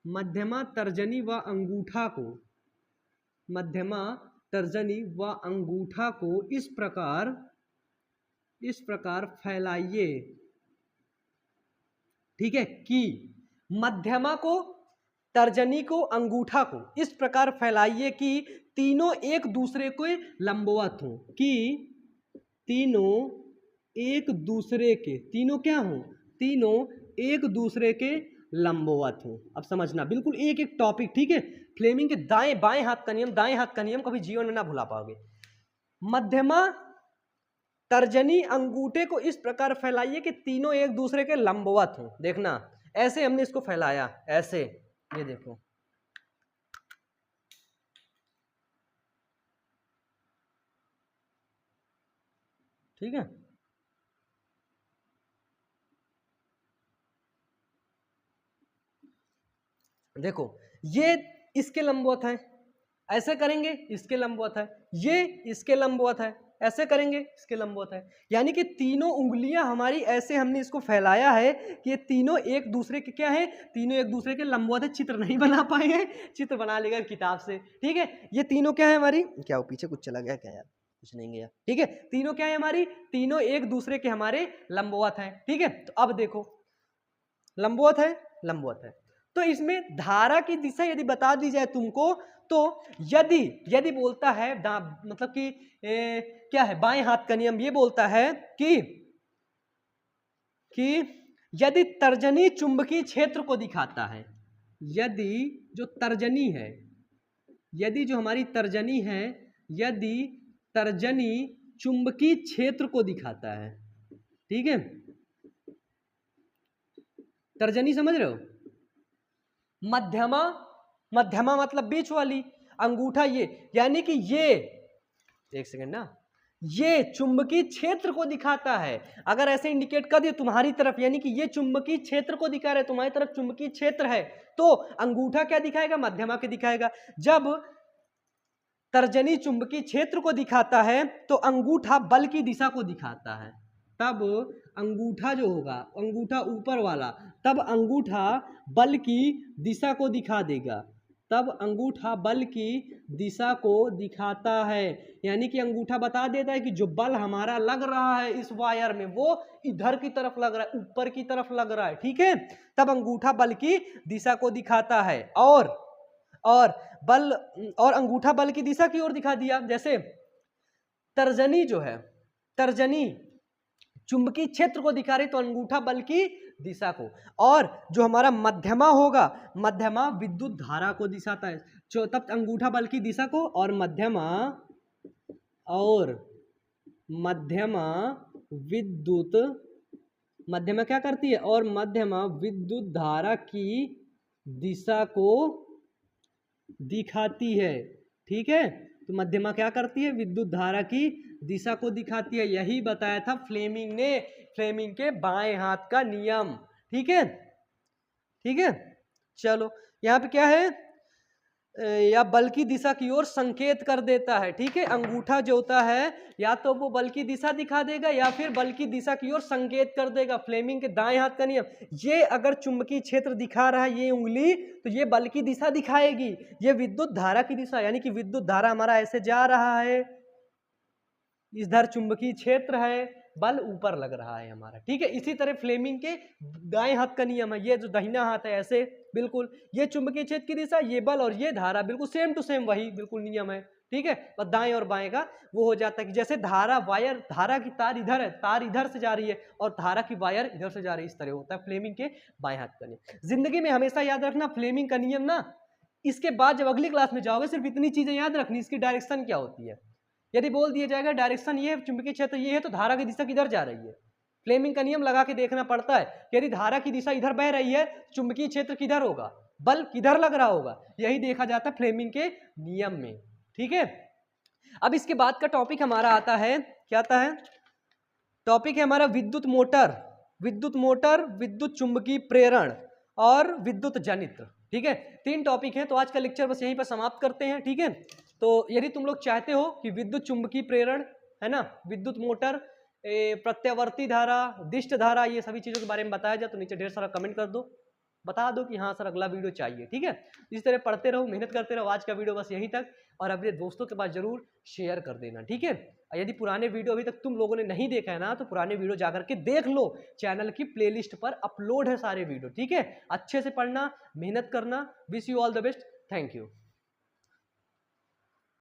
S1: मध्यमा, तर्जनी व अंगूठा को, मध्यमा, तर्जनी व अंगूठा को इस प्रकार फैलाइए। ठीक है, कि मध्यमा को, तर्जनी को, अंगूठा को इस प्रकार फैलाइए कि तीनों एक दूसरे को लंबवत हो, कि तीनों एक दूसरे के, तीनों क्या हो? तीनों एक दूसरे के लंबवत हो। अब समझना बिल्कुल एक एक टॉपिक। ठीक है, फ्लेमिंग के दाएं बाएं हाथ का नियम, दाएं हाथ का नियम कभी जीवन में ना भुला पाओगे। मध्यमा, तर्जनी, अंगूठे को इस प्रकार फैलाइए कि तीनों एक दूसरे के लंबवत हो। देखना ऐसे हमने इसको फैलाया, ऐसे, ये देखो, ठीक है, देखो ये इसके लंबवत है, ऐसे करेंगे इसके लंबवत है, ये इसके लंबवत है, ऐसे करेंगे इसके लंबवत है। यानी कि तीनों उंगलियां हमारी ऐसे हमने इसको फैलाया है कि ये तीनों एक दूसरे के क्या है, तीनों एक दूसरे के लंबवत है। चित्र नहीं बना पाए हैं, चित्र बना लेगा किताब से, ठीक है। ये तीनों क्या है हमारी, क्या वो पीछे कुछ चला गया क्या यार, कुछ नहीं गया, ठीक है। तीनों क्या है हमारी, तीनों एक दूसरे के हमारे लंबवत है, ठीक है। तो अब देखो लंबवत है, लंबवत है, तो इसमें धारा की दिशा यदि बता दी जाए तुमको, तो यदि यदि बोलता है मतलब कि क्या है, बाएं हाथ का नियम ये बोलता है कि यदि तर्जनी चुंबकीय क्षेत्र को दिखाता है, यदि जो तर्जनी है, यदि जो हमारी तर्जनी है, यदि तर्जनी चुंबकीय क्षेत्र को दिखाता है, ठीक है। तर्जनी समझ रहे हो, मध्यमा, मध्यमा मतलब बीच वाली, अंगूठा ये, यानी कि ये, एक सेकंड ना, ये चुंबकीय क्षेत्र को दिखाता है। अगर ऐसे इंडिकेट कर दिया तुम्हारी तरफ, यानी कि ये चुंबकीय क्षेत्र को दिखा रहा है, तुम्हारी तरफ चुंबकीय क्षेत्र है, तो अंगूठा क्या दिखाएगा, मध्यमा के दिखाएगा। जब तर्जनी चुंबकीय क्षेत्र को दिखाता है तो अंगूठा बल की दिशा को दिखाता है। तब अंगूठा जो होगा, अंगूठा ऊपर वाला, तब अंगूठा बल की दिशा को दिखा देगा, तब अंगूठा बल की दिशा को दिखाता है। यानी कि अंगूठा बता देता है कि जो बल हमारा लग रहा है इस वायर में वो इधर की तरफ लग रहा है, ऊपर की तरफ लग रहा है, ठीक है। तब अंगूठा बल की दिशा को दिखाता है, और बल, और अंगूठा बल की दिशा की ओर दिखा दिया। जैसे तर्जनी जो है, तर्जनी चुंबकीय क्षेत्र को दिखा रही तो अंगूठा बल की दिशा को, और जो हमारा मध्यमा होगा, मध्यमा विद्युत धारा को दिखाता है, तब अंगूठा बल की दिशा को, और मध्यमा विद्युत, मध्यमा क्या करती है, और मध्यमा विद्युत धारा की दिशा को दिखाती है, ठीक है। तो मध्यमा क्या करती है, विद्युत धारा की दिशा को दिखाती है। यही बताया था फ्लेमिंग ने, फ्लेमिंग के बाएं हाथ का नियम, ठीक है, ठीक है। चलो यहाँ पे क्या है, या बल की दिशा की ओर संकेत कर देता है, ठीक है। अंगूठा जो होता है या तो वो बल की दिशा दिखा देगा या फिर बल की दिशा की ओर संकेत कर देगा। फ्लेमिंग के दाएं हाथ का नियम, ये अगर चुंबकीय क्षेत्र दिखा रहा है ये उंगली, तो ये बल की दिशा दिखाएगी, ये विद्युत धारा की दिशा, यानी कि विद्युत धारा हमारा ऐसे जा रहा है, इधर चुंबकीय क्षेत्र है, बल ऊपर लग रहा है हमारा, ठीक है। इसी तरह फ्लेमिंग के दाएं हाथ का नियम है, ये जो दाहिना हाथ है ऐसे, बिल्कुल ये चुंबकीय क्षेत्र की दिशा, ये बल और ये धारा, बिल्कुल सेम टू सेम वही बिल्कुल नियम है, ठीक है। और दाएं और बाएं का वो हो जाता है कि जैसे धारा, वायर, धारा की तार इधर है, तार इधर से जा रही है, और धारा की वायर इधर से जा रही है, इस तरह होता है फ्लेमिंग के बाएं हाथ का नियम। जिंदगी में हमेशा याद रखना फ्लेमिंग का नियम ना, इसके बाद जब अगली क्लास में जाओगे सिर्फ इतनी चीजें याद रखनी, इसकी डायरेक्शन क्या होती है। यदि बोल दिया जाएगा डायरेक्शन ये है, चुंबकीय क्षेत्र ये है, तो धारा की दिशा किधर जा रही है, फ्लेमिंग का नियम लगा के देखना पड़ता है। यदि धारा की दिशा इधर बह रही है, चुंबकीय क्षेत्र किधर होगा, बल किधर लग रहा होगा, यही देखा जाता है फ्लेमिंग के नियम में, ठीक है। अब इसके बाद का टॉपिक हमारा आता है, क्या आता है, टॉपिक है हमारा विद्युत मोटर, विद्युत मोटर, विद्युत चुंबकीय प्रेरण और विद्युत जनित्र, ठीक है। 3 टॉपिक हैं, तो आज का लेक्चर बस यहीं पर समाप्त करते हैं, ठीक है। तो यदि तुम लोग चाहते हो कि विद्युत चुंबकीय प्रेरण है ना, विद्युत मोटर, प्रत्यावर्ती धारा, दिष्ट धारा, ये सभी चीज़ों के बारे में बताया जाए तो नीचे ढेर सारा कमेंट कर दो, बता दो कि हाँ सर अगला वीडियो चाहिए, ठीक है। इस तरह पढ़ते रहो, मेहनत करते रहो। आज का वीडियो बस यहीं तक, और अपने दोस्तों के पास जरूर शेयर कर देना, ठीक है। यदि पुराने वीडियो अभी तक तुम लोगों ने नहीं देखा है ना, तो पुराने वीडियो जाकर के देख लो, चैनल की प्लेलिस्ट पर अपलोड है सारे वीडियो, ठीक है। अच्छे से पढ़ना, मेहनत करना, wish you all the best, thank you.